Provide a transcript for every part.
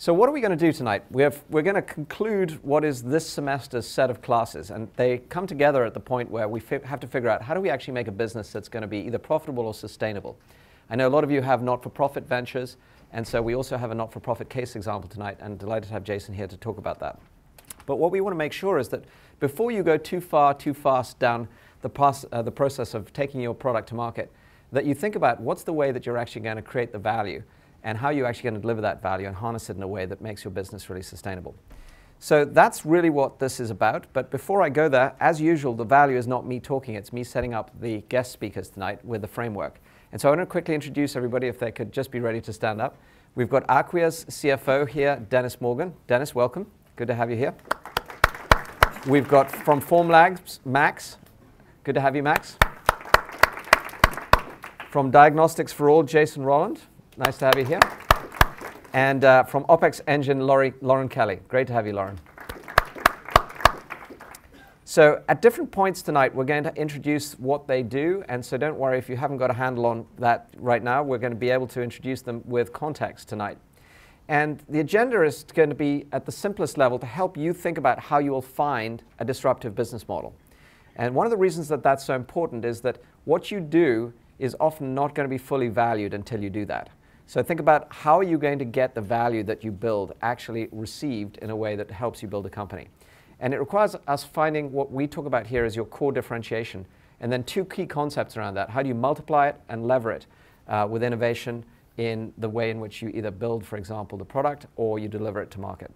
So what are we going to do tonight? We're going to conclude what is this semester's set of classes, and they come together at the point where we have to figure out how do we actually make a business that's going to be either profitable or sustainable. I know a lot of you have not-for-profit ventures, and so we also have a not-for-profit case example tonight, and delighted to have Jason here to talk about that. But what we want to make sure is that before you go too far, too fast down the process of taking your product to market, that you think about what's the way that you're actually going to create the value and how you're actually going to deliver that value and harness it in a way that makes your business really sustainable. So that's really what this is about. But before I go there, as usual, the value is not me talking. It's me setting up the guest speakers tonight with the framework. And so I want to quickly introduce everybody, if they could just be ready to stand up. We've got Acquia's CFO here, Dennis Morgan. Dennis, welcome. Good to have you here. We've got from Formlabs, Max. Good to have you, Max. From Diagnostics for All, Jason Rolland. Nice to have you here. And from OpEx Engine, Lauren Kelly. Great to have you, Lauren. So at different points tonight, we're going to introduce what they do. And so don't worry if you haven't got a handle on that right now. We're going to be able to introduce them with context tonight. And the agenda is going to be at the simplest level to help you think about how you will find a disruptive business model. And one of the reasons that that's so important is that what you do is often not going to be fully valued until you do that. So think about how are you going to get the value that you build actually received in a way that helps you build a company. And it requires us finding what we talk about here as your core differentiation, and then two key concepts around that. How do you multiply it and lever it with innovation in the way in which you either build, for example, the product or you deliver it to market.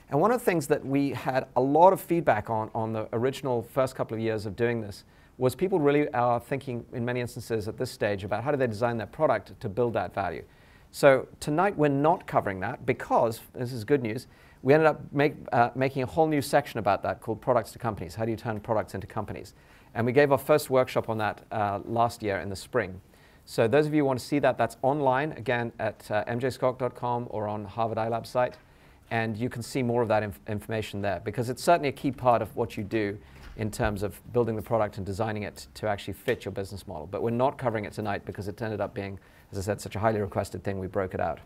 And one of the things that we had a lot of feedback on the original first couple of years of doing this was people really are thinking in many instances at this stage about how do they design their product to build that value. So tonight we're not covering that because, this is good news, we ended up making a whole new section about that called Products to Companies. How do you turn products into companies? And we gave our first workshop on that last year in the spring. So those of you who want to see that, that's online, again, at mjskok.com or on Harvard iLab site. And you can see more of that information there because it's certainly a key part of what you do in terms of building the product and designing it to actually fit your business model. But we're not covering it tonight because it ended up being, as I said, such a highly requested thing, we broke it out.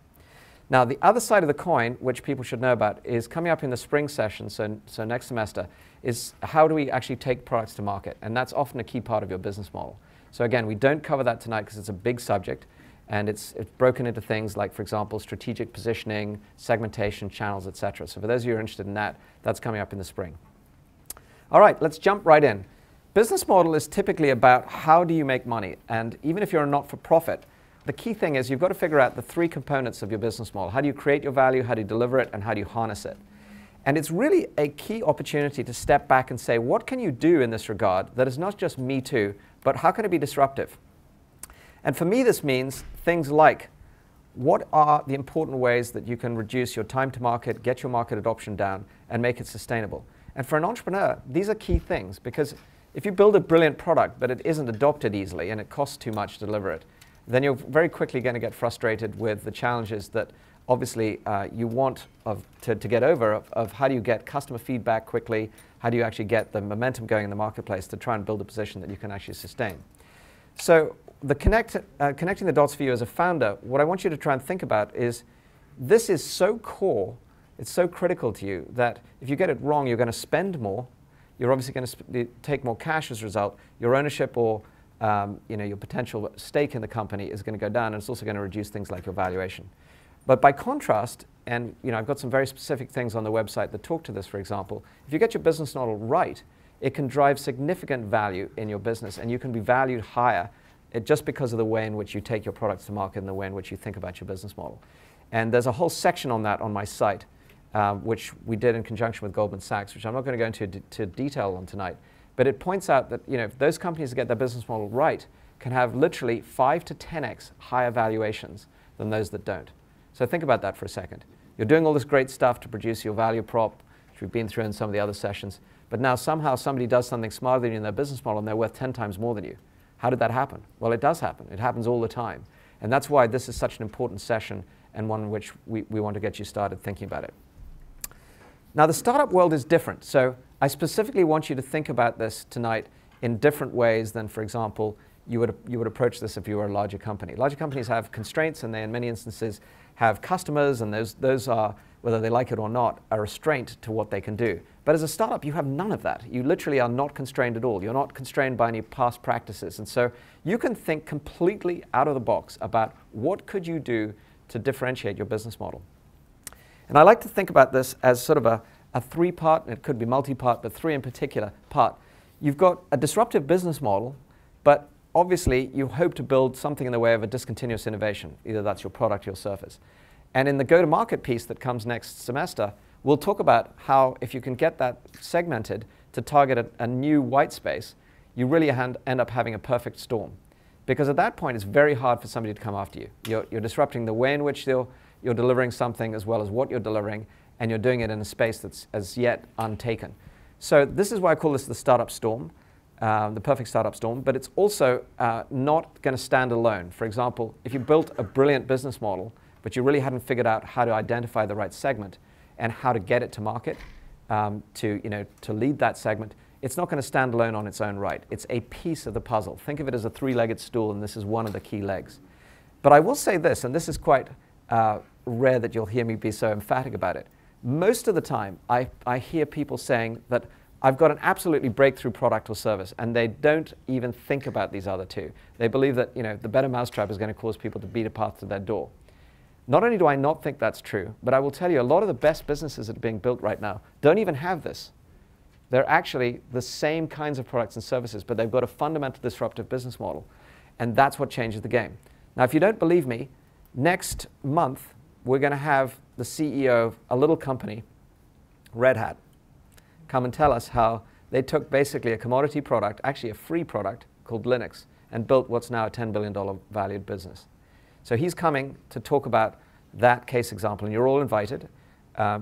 Now, the other side of the coin, which people should know about, is coming up in the spring session, so next semester, is how do we actually take products to market? And that's often a key part of your business model. So again, we don't cover that tonight because it's a big subject, and it's broken into things like, for example, strategic positioning, segmentation, channels, etc. So for those of you who are interested in that, that's coming up in the spring. All right, let's jump right in. Business model is typically about how do you make money. And even if you're a not-for-profit, the key thing is you've got to figure out the three components of your business model. How do you create your value, how do you deliver it, and how do you harness it? And it's really a key opportunity to step back and say, what can you do in this regard that is not just me too, but how can it be disruptive? And for me, this means things like, what are the important ways that you can reduce your time to market, get your market adoption down, and make it sustainable? And for an entrepreneur, these are key things because if you build a brilliant product but it isn't adopted easily and it costs too much to deliver it, then you're very quickly going to get frustrated with the challenges that obviously you want to get over of how do you get customer feedback quickly, how do you actually get the momentum going in the marketplace to try and build a position that you can actually sustain. So the connecting the dots for you as a founder, what I want you to try and think about is this is so core, it's so critical to you that if you get it wrong, you're going to spend more, you're obviously going to take more cash as a result, your ownership or your potential stake in the company is going to go down, and it's also going to reduce things like your valuation. But by contrast, and I've got some very specific things on the website that talk to this, for example, if you get your business model right, it can drive significant value in your business, and you can be valued higher just because of the way in which you take your products to market and the way in which you think about your business model. And there's a whole section on that on my site, which we did in conjunction with Goldman Sachs, which I'm not going to go into detail on tonight. But it points out that if those companies that get their business model right can have literally 5 to 10x higher valuations than those that don't. So think about that for a second. You're doing all this great stuff to produce your value prop, which we've been through in some of the other sessions, but now somehow somebody does something smarter than you in their business model and they're worth 10 times more than you. How did that happen? Well, it does happen. It happens all the time. And that's why this is such an important session and one in which we want to get you started thinking about it. Now, the startup world is different. So I specifically want you to think about this tonight in different ways than, for example, you would approach this if you were a larger company. Larger companies have constraints, and they, in many instances, have customers, and those are, whether they like it or not, a restraint to what they can do. But as a startup, you have none of that. You literally are not constrained at all. You're not constrained by any past practices. And so you can think completely out of the box about what could you do to differentiate your business model. And I like to think about this as sort of a three-part, and it could be multi-part, but three in particular part. You've got a disruptive business model, but obviously you hope to build something in the way of a discontinuous innovation. Either that's your product or your service. And in the go-to-market piece that comes next semester, we'll talk about how if you can get that segmented to target a new white space, you really end up having a perfect storm. Because at that point, it's very hard for somebody to come after you. You're disrupting the way in which you're delivering something as well as what you're delivering, and you're doing it in a space that's as yet untaken. So this is why I call this the startup storm, the perfect startup storm, but it's also not going to stand alone. For example, if you built a brilliant business model, but you really hadn't figured out how to identify the right segment and how to get it to market, to lead that segment, it's not going to stand alone on its own right. It's a piece of the puzzle. Think of it as a three-legged stool, and this is one of the key legs. But I will say this, and this is quite rare that you'll hear me be so emphatic about it. Most of the time, I hear people saying that I've got an absolutely breakthrough product or service, and they don't even think about these other two. They believe that the better mousetrap is going to cause people to beat a path to their door. Not only do I not think that's true, but I will tell you a lot of the best businesses that are being built right now don't even have this. They're actually the same kinds of products and services, but they've got a fundamental disruptive business model, and that's what changes the game. Now, if you don't believe me, next month we're going to have the CEO of a little company, Red Hat, come and tell us how they took basically a commodity product, actually a free product called Linux, and built what's now a $10 billion valued business. So he's coming to talk about that case example, and you're all invited,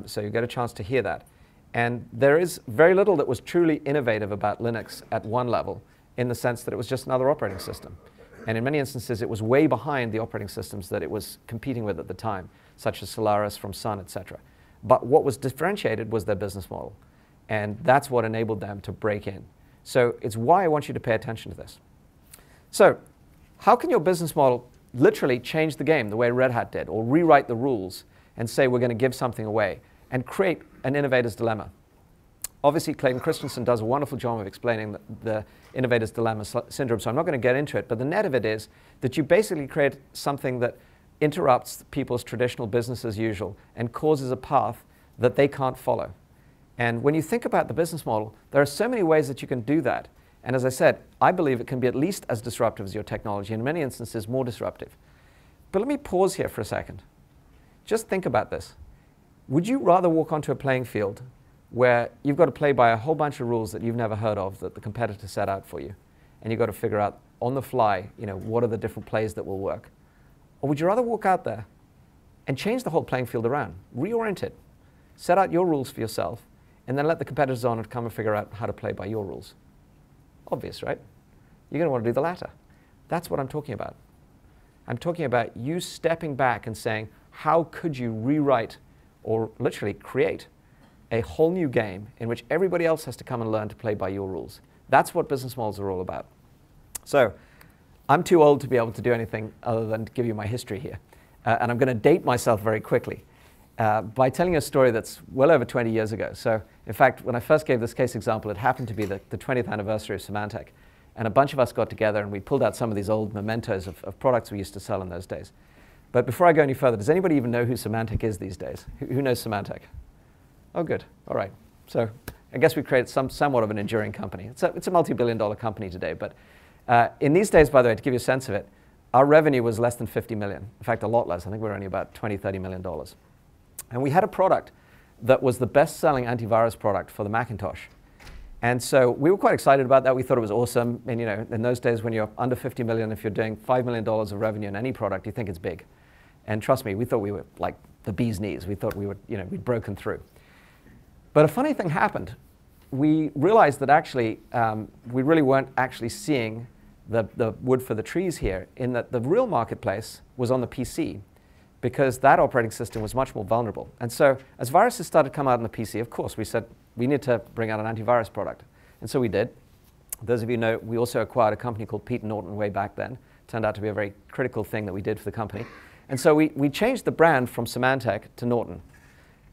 so you get a chance to hear that. And there is very little that was truly innovative about Linux at one level, in the sense that it was just another operating system. And in many instances, it was way behind the operating systems that it was competing with at the time, such as Solaris from Sun, etc. But what was differentiated was their business model. And that's what enabled them to break in. So it's why I want you to pay attention to this. So how can your business model literally change the game the way Red Hat did, or rewrite the rules and say we're going to give something away and create an innovator's dilemma? Obviously, Clayton Christensen does a wonderful job of explaining the innovator's dilemma syndrome, so I'm not going to get into it, but the net of it is that you basically create something that interrupts people's traditional business as usual and causes a path that they can't follow. And when you think about the business model, there are so many ways that you can do that. And as I said, I believe it can be at least as disruptive as your technology, in many instances more disruptive. But let me pause here for a second. Just think about this. Would you rather walk onto a playing field where you've got to play by a whole bunch of rules that you've never heard of that the competitor set out for you, and you've got to figure out on the fly, what are the different plays that will work? Or would you rather walk out there and change the whole playing field around, reorient it, set out your rules for yourself, and then let the competitors on and come and figure out how to play by your rules? Obvious, right? You're going to want to do the latter. That's what I'm talking about. I'm talking about you stepping back and saying, how could you rewrite or literally create a whole new game in which everybody else has to come and learn to play by your rules? That's what business models are all about. So I'm too old to be able to do anything other than to give you my history here. And I'm going to date myself very quickly by telling you a story that's well over 20 years ago. So in fact, when I first gave this case example, it happened to be the 20th anniversary of Symantec. And a bunch of us got together and we pulled out some of these old mementos of products we used to sell in those days. But before I go any further, does anybody even know who Symantec is these days? Who knows Symantec? Oh, good. All right. So I guess we created somewhat of an enduring company. It's a multi-billion-dollar company today. But in these days, by the way, to give you a sense of it, our revenue was less than 50 million. In fact, a lot less. I think we were only about 20, $30 million. And we had a product that was the best-selling antivirus product for the Macintosh. And so we were quite excited about that. We thought it was awesome. And in those days, when you're under 50 million, if you're doing $5 million of revenue in any product, you think it's big. And trust me, we thought we were like the bee's knees. We thought we'd broken through. But a funny thing happened. We realized that actually we really weren't actually seeing the wood for the trees here, in that the real marketplace was on the PC, because that operating system was much more vulnerable. And so as viruses started to come out on the PC, of course, we said we need to bring out an antivirus product. And so we did. Those of you know, we also acquired a company called Peter Norton way back then. Turned out to be a very critical thing that we did for the company. And so we changed the brand from Symantec to Norton.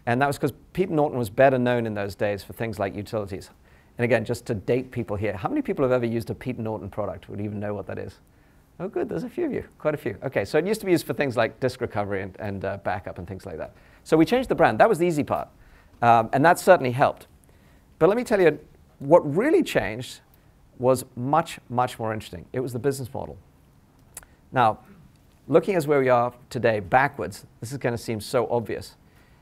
And that was because Pete Norton was better known in those days for things like utilities. And again, just to date people here, how many people have ever used a Pete Norton product would even know what that is? Oh, good, there's a few of you, quite a few. Okay, so it used to be used for things like disk recovery and backup and things like that. So we changed the brand. That was the easy part. And that certainly helped. But let me tell you, what really changed was much, much more interesting. It was the business model. Now, looking as where we are today backwards, this is going to seem so obvious.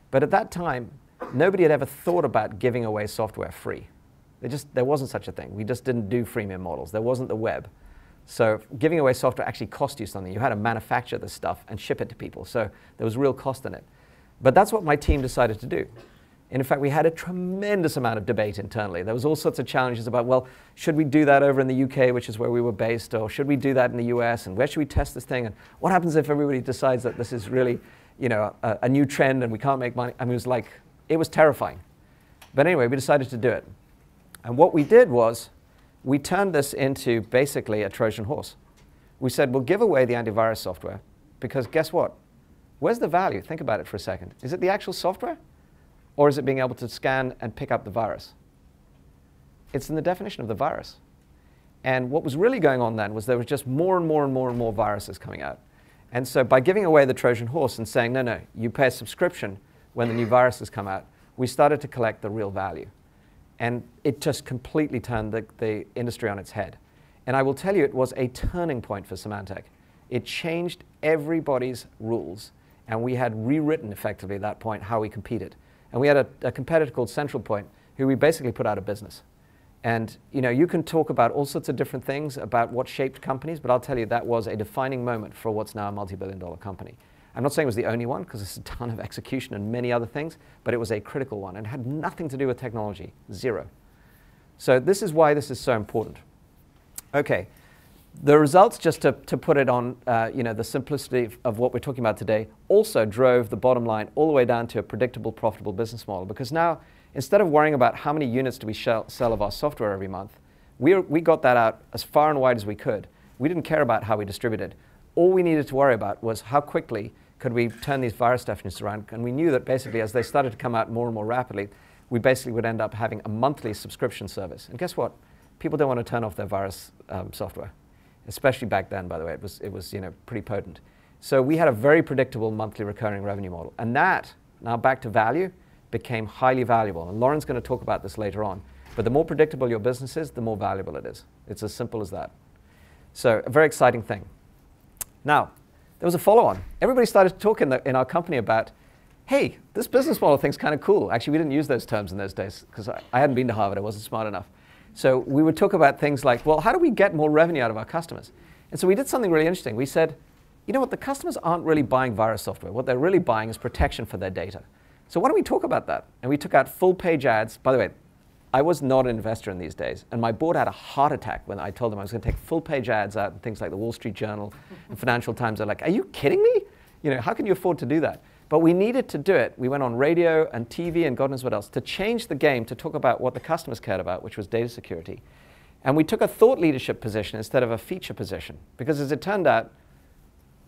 But at that time, nobody had ever thought about giving away software free. There wasn't such a thing. We just didn't do freemium models. There wasn't the web. So giving away software actually cost you something. You had to manufacture this stuff and ship it to people. So there was real cost in it. But that's what my team decided to do. And in fact, we had a tremendous amount of debate internally. There was all sorts of challenges about, well, should we do that over in the UK, which is where we were based, or should we do that in the US, and where should we test this thing, and what happens if everybody decides that this is really, you know, a new trend and we can't make money? I mean, it was terrifying. But anyway, we decided to do it. And what we did was, we turned this into basically a Trojan horse. We said, we'll give away the antivirus software, because guess what? Where's the value? Think about it for a second. Is it the actual software? Or is it being able to scan and pick up the virus? It's in the definition of the virus. And what was really going on then was there was just more and more and more and more viruses coming out. And so by giving away the Trojan horse and saying, no, no, you pay a subscription when the new viruses come out, we started to collect the real value. And it just completely turned the industry on its head. And I will tell you, it was a turning point for Symantec. It changed everybody's rules. And we had rewritten, effectively, at that point, how we competed. And we had a competitor called Centralpoint, who we basically put out of business. And you know, you can talk about all sorts of different things about what shaped companies, but I'll tell you that was a defining moment for what's now a multi-billion-dollar company. I'm not saying it was the only one, because there's a ton of execution and many other things, but it was a critical one, and it had nothing to do with technology, zero. So this is why this is so important. Okay, the results, just to put it on you know, the simplicity of what we're talking about today, also drove the bottom line all the way down to a predictable, profitable business model. Because now, instead of worrying about how many units do we sell of our software every month, we got that out as far and wide as we could. We didn't care about how we distributed. All we needed to worry about was how quickly could we turn these virus definitions around. And we knew that basically as they started to come out more and more rapidly, we basically would end up having a monthly subscription service. And guess what? People don't want to turn off their virus software. Especially back then, by the way, it was you know, pretty potent. So we had a very predictable monthly recurring revenue model. And that, now back to value, became highly valuable. And Lauren's going to talk about this later on. But the more predictable your business is, the more valuable it is. It's as simple as that. So a very exciting thing. Now, there was a follow-on. Everybody started talking in our company about, hey, this business model thing's kind of cool. Actually, we didn't use those terms in those days, because I hadn't been to Harvard. I wasn't smart enough. So we would talk about things like, well, how do we get more revenue out of our customers? And so we did something really interesting. We said, you know what, the customers aren't really buying virus software. What they're really buying is protection for their data. So why don't we talk about that? And we took out full-page ads. By the way, I was not an investor in these days. And my board had a heart attack when I told them I was going to take full-page ads out in things like the Wall Street Journal and Financial Times. They're like, are you kidding me? You know, how can you afford to do that? But we needed to do it. We went on radio and TV and God knows what else to change the game, to talk about what the customers cared about, which was data security. And we took a thought leadership position instead of a feature position. Because as it turned out,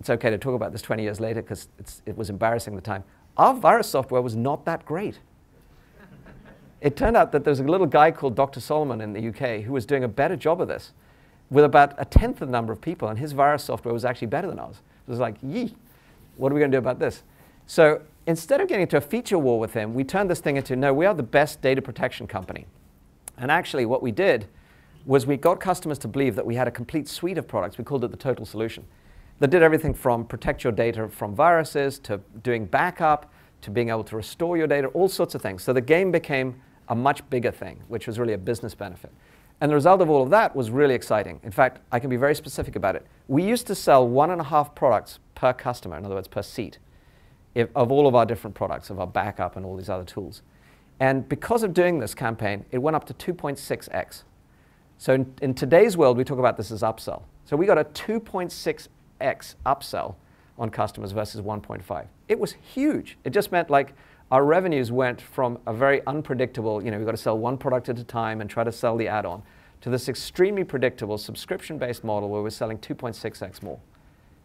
it's okay to talk about this 20 years later because it was embarrassing at the time, our virus software was not that great. It turned out that there was a little guy called Dr. Solomon in the UK who was doing a better job of this with about a tenth of the number of people, and his virus software was actually better than ours. It was like, yee, what are we going to do about this? So instead of getting into a feature war with him, we turned this thing into, no, we are the best data protection company. And actually what we did was we got customers to believe that we had a complete suite of products. We called it the total solution. That did everything from protect your data from viruses, to doing backup, to being able to restore your data, all sorts of things. So the game became a much bigger thing, which was really a business benefit. And the result of all of that was really exciting. In fact, I can be very specific about it. We used to sell 1.5 products per customer, in other words, per seat, of all of our different products, of our backup and all these other tools. And because of doing this campaign, it went up to 2.6x. So in today's world, we talk about this as upsell. So we got a 2.6x upsell on customers versus 1.5. It was huge. It just meant like our revenues went from a very unpredictable, you know, we've got to sell one product at a time and try to sell the add-on, to this extremely predictable subscription-based model where we're selling 2.6x more.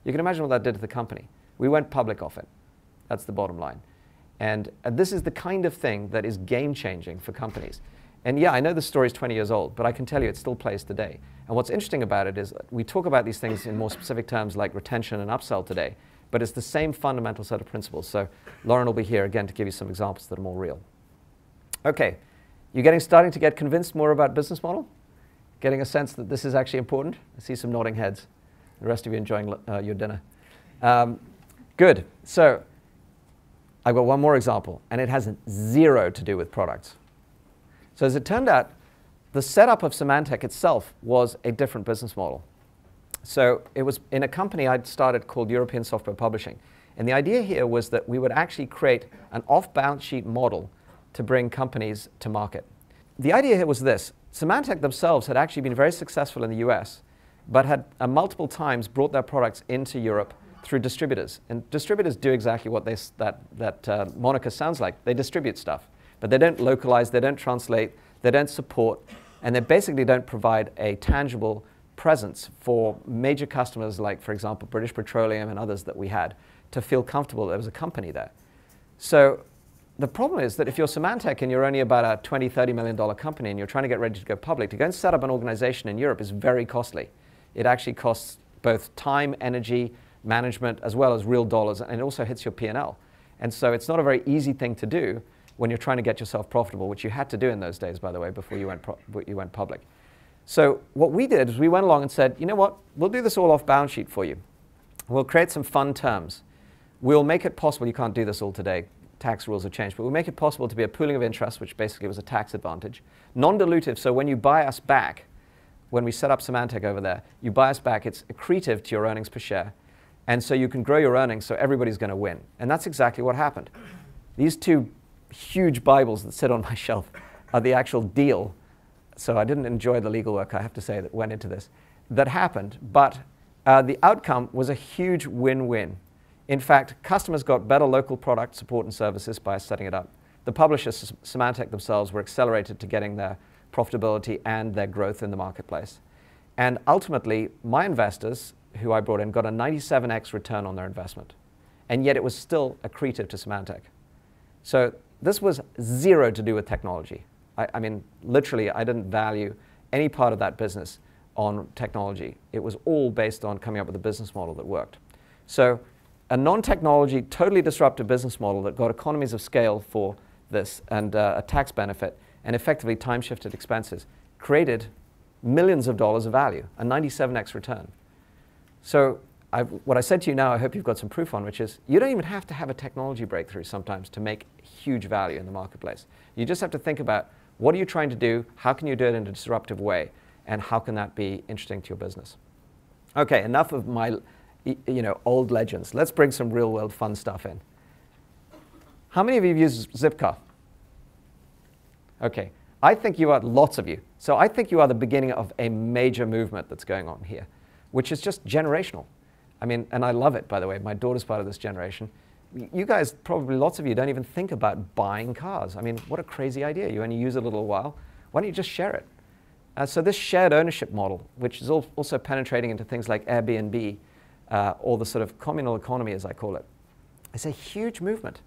You can imagine what that did to the company. We went public off it. That's the bottom line. And this is the kind of thing that is game-changing for companies. And yeah, I know the story is 20 years old, but I can tell you it still plays today. And what's interesting about it is we talk about these things in more specific terms like retention and upsell today, but it's the same fundamental set of principles. So Lauren will be here again to give you some examples that are more real. Okay, you're starting to get convinced more about business model? Getting a sense that this is actually important? I see some nodding heads. The rest of you enjoying your dinner. Good. So I've got one more example, and it has zero to do with products. So as it turned out, the setup of Symantec itself was a different business model. So it was in a company I'd started called European Software Publishing. And the idea here was that we would actually create an off-balance sheet model to bring companies to market. The idea here was this. Symantec themselves had actually been very successful in the US, but had multiple times brought their products into Europe through distributors. And distributors do exactly what that moniker sounds like. They distribute stuff, but they don't localize, they don't translate, they don't support, and they basically don't provide a tangible presence for major customers like, for example, British Petroleum and others that we had to feel comfortable there was a company there. So the problem is that if you're Symantec and you're only about a $20, $30 million company and you're trying to get ready to go public, to go and set up an organization in Europe is very costly. It actually costs both time, energy, management, as well as real dollars, and it also hits your P&L. And so it's not a very easy thing to do when you're trying to get yourself profitable, which you had to do in those days, by the way, before you went public. So what we did is we went along and said, you know what, we'll do this all off balance sheet for you. We'll create some fun terms. We'll make it possible, you can't do this all today, tax rules have changed, but we'll make it possible to be a pooling of interest, which basically was a tax advantage. Non-dilutive, so when you buy us back, when we set up Symantec over there, you buy us back, it's accretive to your earnings per share. And so you can grow your earnings so everybody's going to win. And that's exactly what happened. These two huge Bibles that sit on my shelf are the actual deal. So I didn't enjoy the legal work, I have to say, that went into this. That happened, but the outcome was a huge win-win. In fact, customers got better local product support and services by setting it up. The publishers, Symantec themselves, were accelerated to getting their profitability and their growth in the marketplace. And ultimately, my investors, who I brought in, got a 97x return on their investment. And yet it was still accretive to Symantec. So this was zero to do with technology. I mean, literally, I didn't value any part of that business on technology. It was all based on coming up with a business model that worked. So a non-technology, totally disruptive business model that got economies of scale for this and a tax benefit and effectively time-shifted expenses created millions of dollars of value, a 97x return. So what I said to you now, I hope you've got some proof on, which is you don't even have to have a technology breakthrough sometimes to make huge value in the marketplace. You just have to think about what are you trying to do, how can you do it in a disruptive way, and how can that be interesting to your business. Okay, enough of my old legends. Let's bring some real-world fun stuff in. How many of you use Zipcar? Okay, I think you are, lots of you. So I think you are the beginning of a major movement that's going on here, which is just generational. I mean, and I love it, by the way. My daughter's part of this generation. You guys, probably lots of you, don't even think about buying cars. I mean, what a crazy idea. You only use it a little while. Why don't you just share it? So this shared ownership model, which is also penetrating into things like Airbnb, or the sort of communal economy, as I call it, it's a huge movement.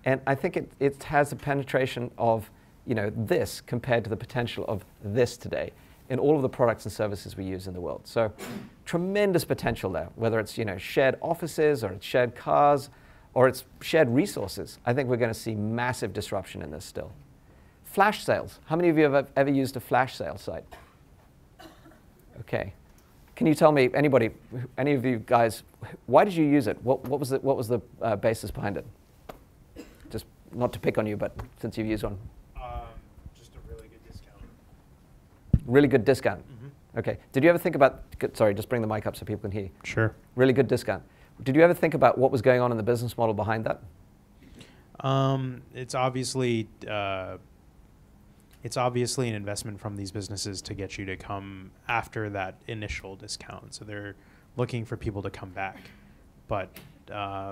And I think it has a penetration of this compared to the potential of this today in all of the products and services we use in the world. So tremendous potential there, whether it's shared offices or it's shared cars or it's shared resources. I think we're going to see massive disruption in this still. Flash sales. How many of you have ever used a flash sale site? Okay. Can you tell me, anybody, any of you guys, why did you use it? What was the basis behind it? Just not to pick on you, but since you've used one. Just a really good discount. Really good discount. Mm-hmm. Okay. Did you ever think about, sorry, just bring the mic up so people can hear you. Sure. Really good discount. Did you ever think about what was going on in the business model behind that? It's obviously an investment from these businesses to get you to come after that initial discount. So they're looking for people to come back. But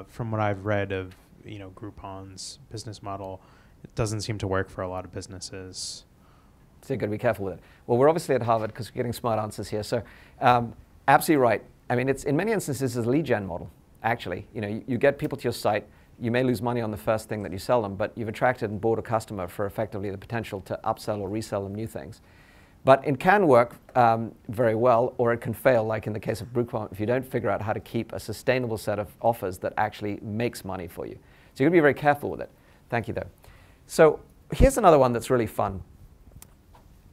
from what I've read of Groupon's business model, it doesn't seem to work for a lot of businesses. So you've got to be careful with it. Well, we're obviously at Harvard because we're getting smart answers here. So absolutely right. I mean, it's in many instances a lead gen model. actually. You get people to your site, you may lose money on the first thing that you sell them, but you've attracted and bought a customer for effectively the potential to upsell or resell them new things. But it can work very well, or it can fail, like in the case of Groupon, if you don't figure out how to keep a sustainable set of offers that actually makes money for you. So you've got to be very careful with it. Thank you, though. So here's another one that's really fun.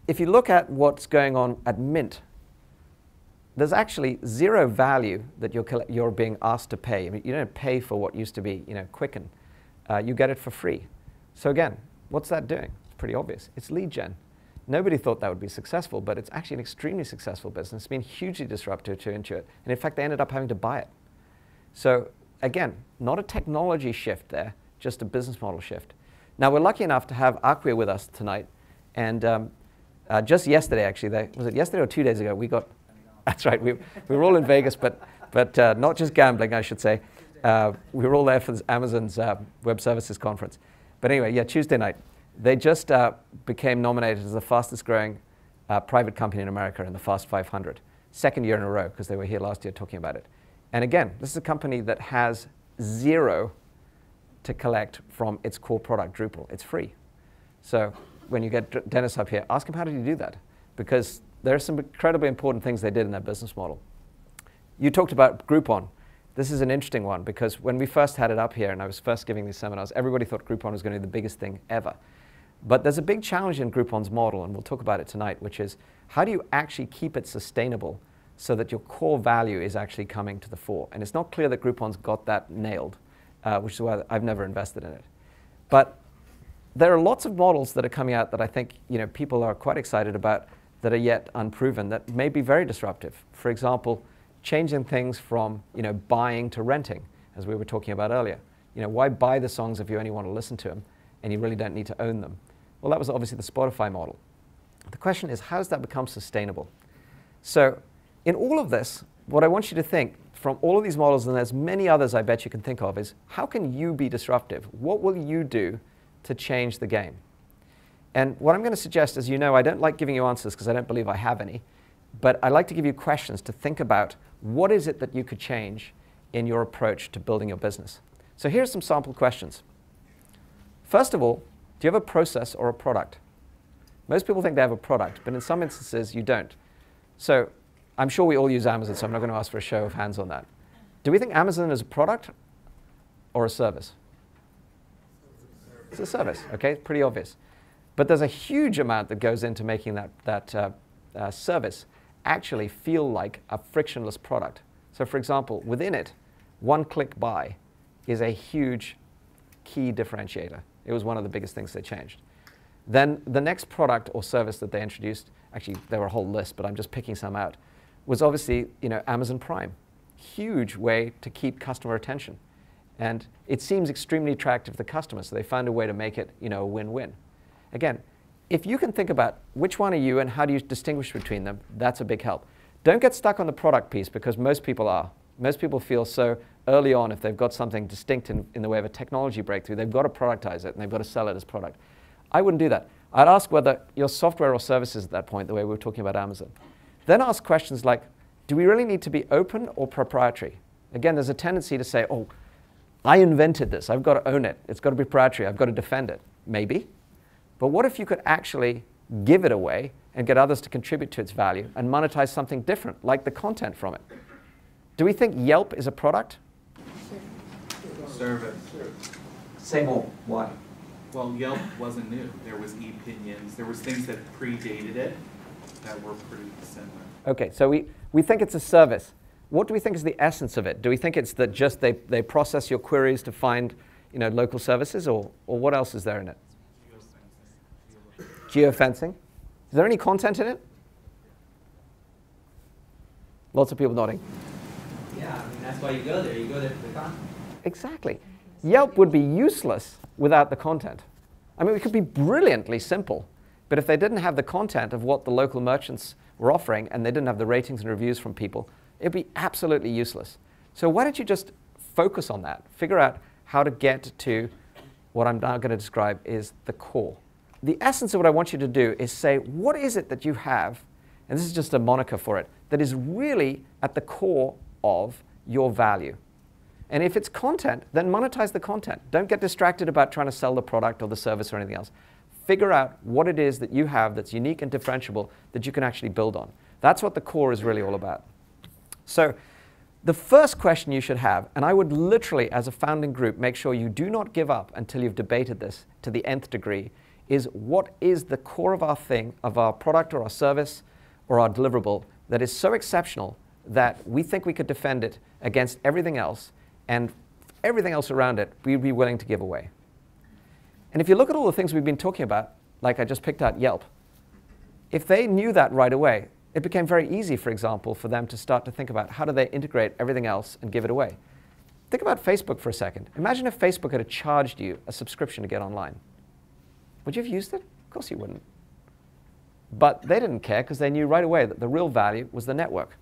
If you look at what's going on at Mint, there's actually zero value that you're being asked to pay. I mean, you don't pay for what used to be, Quicken. You get it for free. So again, what's that doing? It's pretty obvious. It's lead gen. Nobody thought that would be successful, but it's actually an extremely successful business. It's been hugely disruptive to Intuit. And in fact, they ended up having to buy it. So again, not a technology shift there, just a business model shift. Now, we're lucky enough to have Acquia with us tonight. And just yesterday, actually, was it yesterday or 2 days ago, we got... That's right. We were all in Vegas, but not just gambling, I should say. We were all there for this Amazon's Web Services Conference. But anyway, yeah, Tuesday night. They just became nominated as the fastest growing private company in America in the Fast 500. Second year in a row, because they were here last year talking about it. And again, this is a company that has zero to collect from its core product, Drupal. It's free. So when you get Dennis up here, ask him how did he do that? Because there are some incredibly important things they did in their business model. You talked about Groupon. This is an interesting one because when we first had it up here and I was first giving these seminars, everybody thought Groupon was going to be the biggest thing ever. But there's a big challenge in Groupon's model, and we'll talk about it tonight, which is how do you actually keep it sustainable so that your core value is actually coming to the fore? And it's not clear that Groupon's got that nailed, which is why I've never invested in it. But there are lots of models that are coming out that I think people are quite excited about that are yet unproven that may be very disruptive. For example, changing things from buying to renting, as we were talking about earlier. Why buy the songs if you only want to listen to them and you really don't need to own them? Well, that was obviously the Spotify model. The question is, how does that become sustainable? So in all of this, what I want you to think from all of these models, and there's many others I bet you can think of, is how can you be disruptive? What will you do to change the game? And what I'm going to suggest is, I don't like giving you answers because I don't believe I have any, but I like to give you questions to think about what is it that you could change in your approach to building your business. So here's some sample questions. First of all, do you have a process or a product? Most people think they have a product, but in some instances you don't. So I'm sure we all use Amazon, so I'm not going to ask for a show of hands on that. Do we think Amazon is a product or a service? It's a service, okay? Pretty obvious. But there's a huge amount that goes into making that service actually feel like a frictionless product. So for example, within it, one-click buy is a huge key differentiator. It was one of the biggest things they changed. Then the next product or service that they introduced, actually there were a whole list, but I'm just picking some out, was obviously Amazon Prime. Huge way to keep customer attention. And it seems extremely attractive to the customer, so they found a way to make it a win-win. Again, if you can think about which one are you and how do you distinguish between them, that's a big help. Don't get stuck on the product piece because most people are. Most people feel so early on if they've got something distinct in the way of a technology breakthrough, they've got to productize it and they've got to sell it as product. I wouldn't do that. I'd ask whether your software or services at that point, the way we were talking about Amazon. Then ask questions like, do we really need to be open or proprietary? Again, there's a tendency to say, oh, I invented this. I've got to own it. It's got to be proprietary. I've got to defend it. Maybe. But what if you could actually give it away and get others to contribute to its value and monetize something different, like the content from it? Do we think Yelp is a product? Service. Say more. Why? Well, Yelp wasn't new. There was e-opinions. There was things that predated it that were pretty similar. Okay, so we think it's a service. What do we think is the essence of it? Do we think it's that just they process your queries to find local services, or what else is there in it? Geofencing. Is there any content in it? Lots of people nodding. Yeah, that's why you go there. You go there for the content. Exactly. Yelp would be useless without the content. I mean, it could be brilliantly simple, but if they didn't have the content of what the local merchants were offering and they didn't have the ratings and reviews from people, it'd be absolutely useless. So why don't you just focus on that? Figure out how to get to what I'm now going to describe is the core. The essence of what I want you to do is say, what is it that you have, and this is just a moniker for it, that is really at the core of your value? And if it's content, then monetize the content. Don't get distracted about trying to sell the product or the service or anything else. Figure out what it is that you have that's unique and differentiable that you can actually build on. That's what the core is really all about. So the first question you should have, and I would literally, as a founding group, make sure you do not give up until you've debated this to the nth degree, is what is the core of our thing, of our product or our service or our deliverable that is so exceptional that we think we could defend it against everything else, and everything else around it we'd be willing to give away. And if you look at all the things we've been talking about, like I just picked out Yelp, if they knew that right away, it became very easy, for example, for them to start to think about how do they integrate everything else and give it away. Think about Facebook for a second. Imagine if Facebook had charged you a subscription to get online. Would you have used it? Of course you wouldn't. But they didn't care because they knew right away that the real value was the network.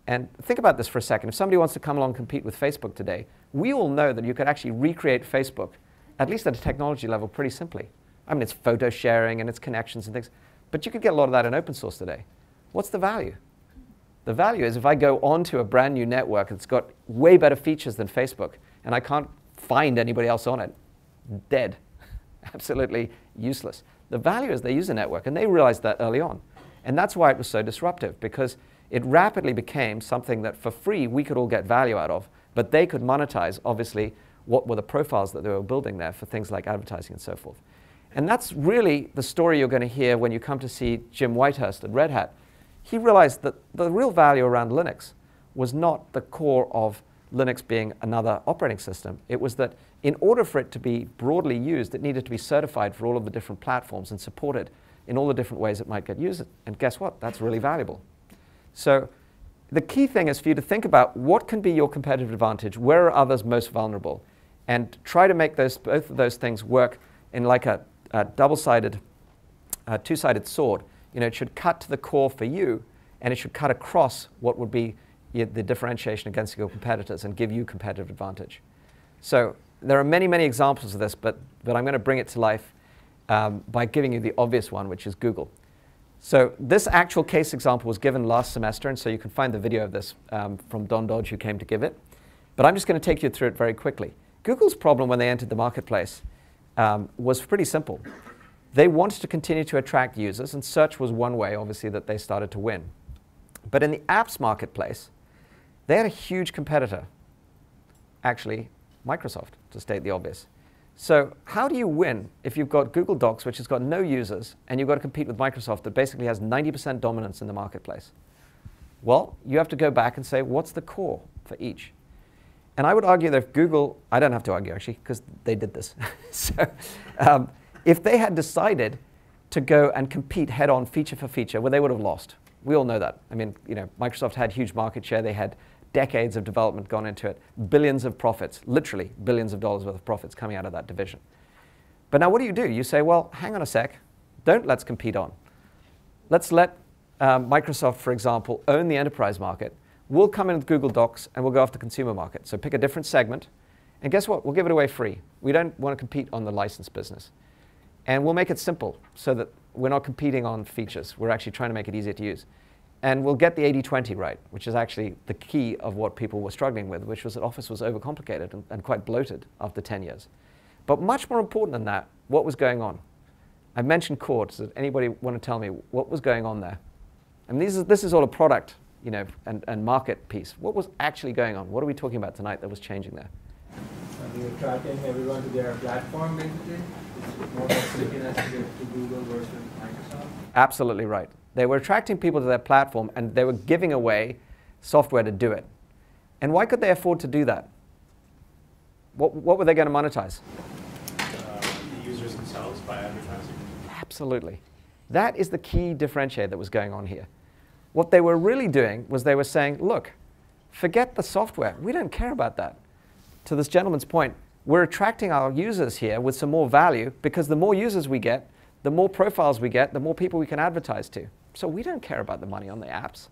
And think about this for a second. If somebody wants to come along and compete with Facebook today, we all know that you could actually recreate Facebook, at least at a technology level, pretty simply. I mean, it's photo sharing and it's connections and things, but you could get a lot of that in open source today. What's the value? The value is if I go onto a brand new network that's got way better features than Facebook, and I can't find anybody else on it, dead. Absolutely useless. The value is they use a network, and they realized that early on. And that's why it was so disruptive, because it rapidly became something that for free we could all get value out of, but they could monetize, obviously, what were the profiles that they were building there for things like advertising and so forth. And that's really the story you're going to hear when you come to see Jim Whitehurst at Red Hat. He realized that the real value around Linux was not the core of Linux being another operating system. It was that in order for it to be broadly used, it needed to be certified for all of the different platforms and supported in all the different ways it might get used. And guess what? That's really valuable. So the key thing is for you to think about what can be your competitive advantage, where are others most vulnerable, and try to make both of those things work in like a double-sided, two-sided sword. You know, it should cut to the core for you, and it should cut across what would be the differentiation against your competitors and give you competitive advantage. So there are many, many examples of this, but I'm going to bring it to life by giving you the obvious one, which is Google. So this actual case example was given last semester, and so you can find the video of this from Don Dodge, who came to give it. But I'm just going to take you through it very quickly. Google's problem when they entered the marketplace was pretty simple. They wanted to continue to attract users, and search was one way, obviously, that they started to win. But in the apps marketplace, they had a huge competitor, actually Microsoft, to state the obvious. So how do you win if you've got Google Docs, which has got no users, and you've got to compete with Microsoft that basically has 90% dominance in the marketplace? Well, you have to go back and say, what's the core for each? And I would argue that if Google, I don't have to argue actually, because they did this. So if they had decided to go and compete head-on feature for feature, well, they would have lost. We all know that. I mean, you know, Microsoft had huge market share. They had decades of development gone into it, billions of profits, literally billions of dollars worth of profits coming out of that division. But now what do? You say, well, hang on a sec. Let's compete on. Let's let Microsoft, for example, own the enterprise market. We'll come in with Google Docs and we'll go after the consumer market. So pick a different segment. And guess what? We'll give it away free. We don't want to compete on the license business. And we'll make it simple so that we're not competing on features. We're actually trying to make it easier to use. And we'll get the 80-20 right, which is actually the key of what people were struggling with, which was that Office was overcomplicated and quite bloated after 10 years. But much more important than that, what was going on? I mentioned core. Does anybody want to tell me what was going on there? I mean, this is all a product, you know, and market piece. What was actually going on? What are we talking about tonight that was changing there? You're attracting everyone to their platform, basically. It's more like stickiness to Google versus Microsoft. Absolutely right. They were attracting people to their platform, and they were giving away software to do it. And why could they afford to do that? What were they going to monetize? The users themselves by advertising. Absolutely. That is the key differentiator that was going on here. What they were really doing was they were saying, look, forget the software. We don't care about that. To this gentleman's point, we're attracting our users here with some more value, because the more users we get, the more profiles we get, the more people we can advertise to. So we don't care about the money on the apps.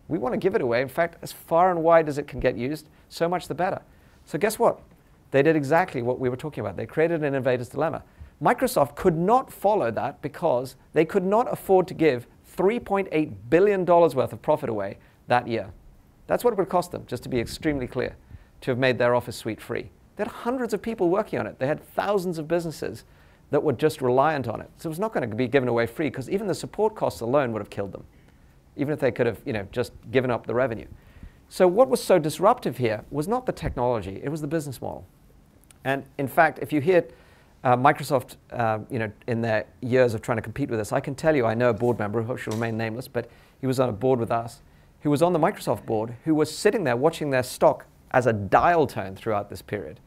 We want to give it away. In fact, as far and wide as it can get used, so much the better. So guess what? They did exactly what we were talking about. They created an innovator's dilemma. Microsoft could not follow that because they could not afford to give $3.8 billion worth of profit away that year. That's what it would cost them, just to be extremely clear. to have made their Office suite free. They had hundreds of people working on it. They had thousands of businesses that were just reliant on it. So it was not going to be given away free, because even the support costs alone would have killed them, even if they could have, just given up the revenue. So what was so disruptive here was not the technology, it was the business model. And in fact, if you hear Microsoft, in their years of trying to compete with us, I can tell you, I know a board member who should remain nameless, but he was on a board with us, who was on the Microsoft board, who was sitting there watching their stock as a dial tone throughout this period,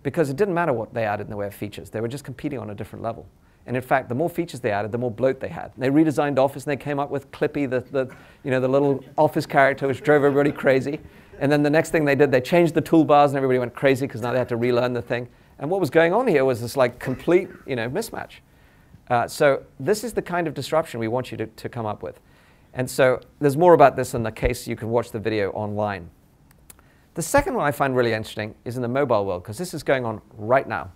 because it didn't matter what they added in the way of features. They were just competing on a different level. And in fact, the more features they added, the more bloat they had. And they redesigned Office, and they came up with Clippy, the little Office character, which drove everybody crazy. And then the next thing they did, they changed the toolbars, and everybody went crazy because now they had to relearn the thing. And what was going on here was this complete mismatch. So this is the kind of disruption we want you to come up with. And so there's more about this in the case. You can watch the video online. The second one I find really interesting is in the mobile world, because this is going on right now.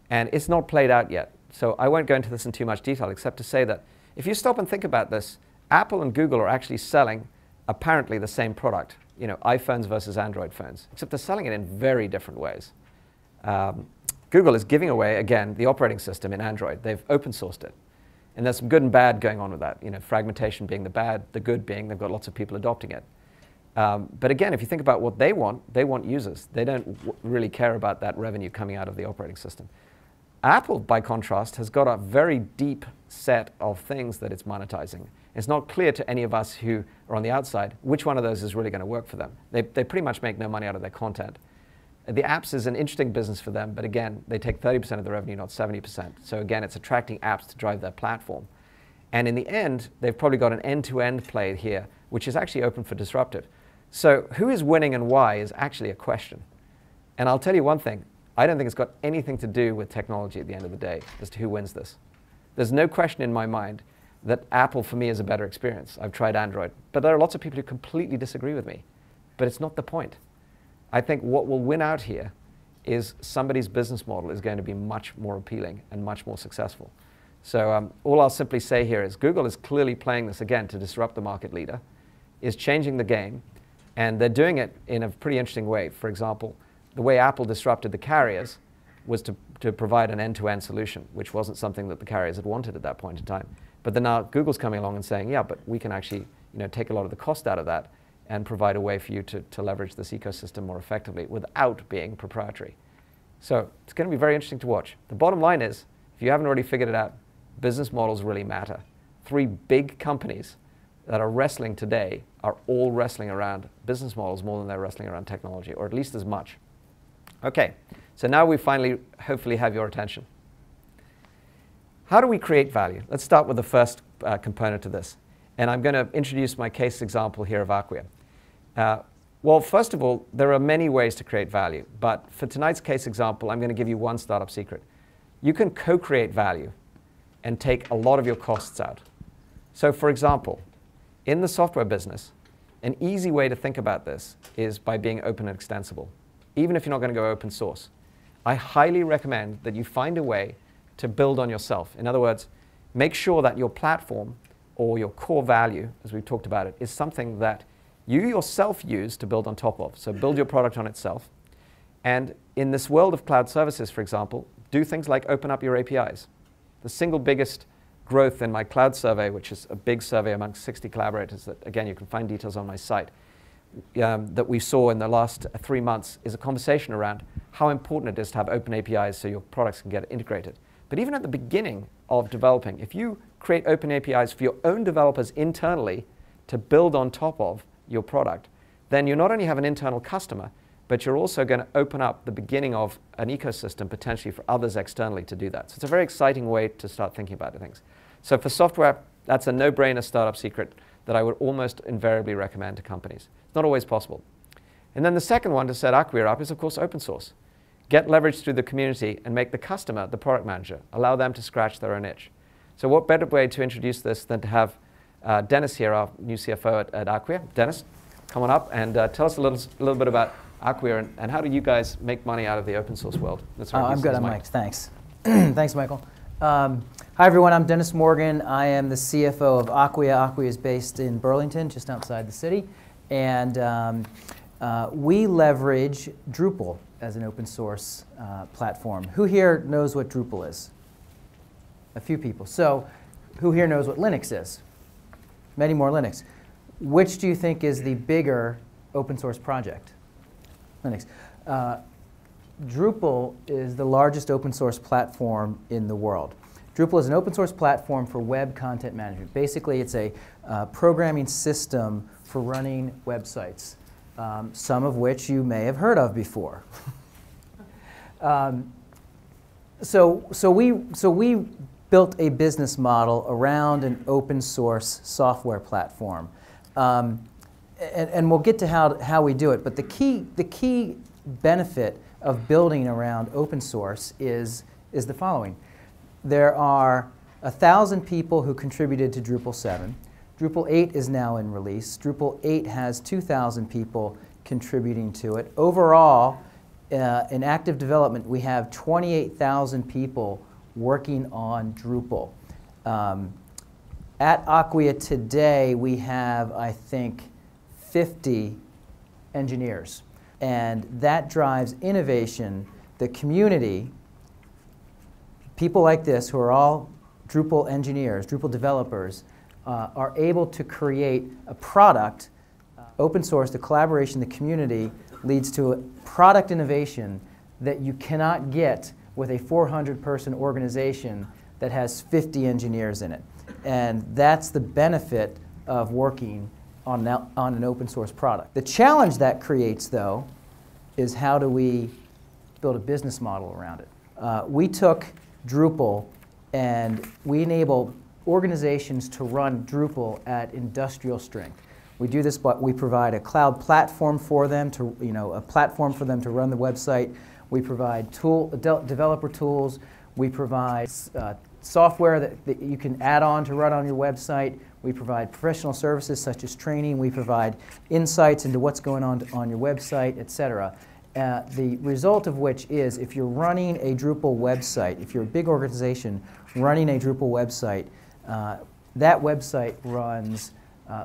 And it's not played out yet. So I won't go into this in too much detail, except to say that if you stop and think about this, Apple and Google are actually selling apparently the same product, iPhones versus Android phones, except they're selling it in very different ways. Google is giving away, again, the operating system in Android. They've open sourced it. And there's some good and bad going on with that. Fragmentation being the bad, the good being they've got lots of people adopting it. But again, if you think about what they want users. They don't really care about that revenue coming out of the operating system. Apple, by contrast, has got a very deep set of things that it's monetizing. It's not clear to any of us who are on the outside which one of those is really going to work for them. They pretty much make no money out of their content. The apps is an interesting business for them, but again, they take 30% of the revenue, not 70%. So again, it's attracting apps to drive their platform. And in the end, they've probably got an end-to-end play here, which is actually open for disruptive. So who is winning and why is actually a question. And I'll tell you one thing. I don't think it's got anything to do with technology at the end of the day as to who wins this. There's no question in my mind that Apple, for me, is a better experience. I've tried Android. But there are lots of people who completely disagree with me. But it's not the point. I think what will win out here is somebody's business model is going to be much more appealing and much more successful. So all I'll simply say here is Google is clearly playing this again to disrupt the market leader, is changing the game, and they're doing it in a pretty interesting way. For example, the way Apple disrupted the carriers was to provide an end-to-end solution, which wasn't something that the carriers had wanted at that point in time. But then now Google's coming along and saying, yeah, but we can actually take a lot of the cost out of that and provide a way for you to leverage this ecosystem more effectively without being proprietary. So it's going to be very interesting to watch. The bottom line is, if you haven't already figured it out, business models really matter. 3 big companies that are wrestling today are all wrestling around business models more than they're wrestling around technology, or at least as much. Okay, so now we finally hopefully have your attention. How do we create value? Let's start with the first component of this. And I'm going to introduce my case example here of Acquia. Well, first of all, there are many ways to create value. But for tonight's case example, I'm going to give you one startup secret. You can co-create value and take a lot of your costs out. So for example, in the software business, an easy way to think about this is by being open and extensible, even if you're not going to go open source. I highly recommend that you find a way to build on yourself. In other words, make sure that your platform or your core value, as we've talked about it, is something that you yourself use to build on top of. So build your product on itself. And in this world of cloud services, for example, do things like open up your APIs. The single biggest growth in my cloud survey, which is a big survey amongst 60 collaborators that, again, you can find details on my site, that we saw in the last 3 months, is a conversation around how important it is to have open APIs so your products can get integrated. But even at the beginning of developing, if you create open APIs for your own developers internally to build on top of your product, then you not only have an internal customer, but you're also going to open up the beginning of an ecosystem potentially for others externally to do that. So it's a very exciting way to start thinking about things. So for software, that's a no-brainer startup secret that I would almost invariably recommend to companies. It's not always possible. And then the second one to set Acquia up is, of course, open source. Get leverage through the community and make the customer the product manager. Allow them to scratch their own itch. So what better way to introduce this than to have Dennis here, our new CFO at Acquia. Dennis, come on up and tell us a little bit about Acquia and how do you guys make money out of the open source world? I'm good, I'm Mike. Thanks. Thanks, Michael. Hi, everyone. I'm Dennis Morgan. I am the CFO of Acquia. Acquia is based in Burlington, just outside the city. And We leverage Drupal as an open source platform. Who here knows what Drupal is? A few people. So who here knows what Linux is? Many more Linux. Which do you think is the bigger open source project? Linux. Drupal is the largest open source platform in the world. Drupal is an open source platform for web content management. Basically, it's a programming system for running websites, some of which you may have heard of before. So we built a business model around an open source software platform. And we'll get to how we do it, but the key benefit of building around open source is the following. There are 1,000 people who contributed to Drupal 7. Drupal 8 is now in release. Drupal 8 has 2,000 people contributing to it. Overall, in active development, we have 28,000 people working on Drupal. At Acquia today, we have, I think, 50 engineers. And that drives innovation. The community, people like this who are all Drupal engineers, Drupal developers, are able to create a product. Open source, the collaboration, the community leads to a product innovation that you cannot get with a 400-person organization that has 50 engineers in it. And that's the benefit of working on an open source product. The challenge that creates, though, is how do we build a business model around it? We took Drupal and we enable organizations to run Drupal at industrial strength. We do this, but we provide a cloud platform for them to, a platform for them to run the website. We provide developer tools. We provide software that you can add on to run on your website. We provide professional services such as training. We provide insights into what's going on your website, etc. The result of which is if you're running a Drupal website, if you're a big organization running a Drupal website, that website runs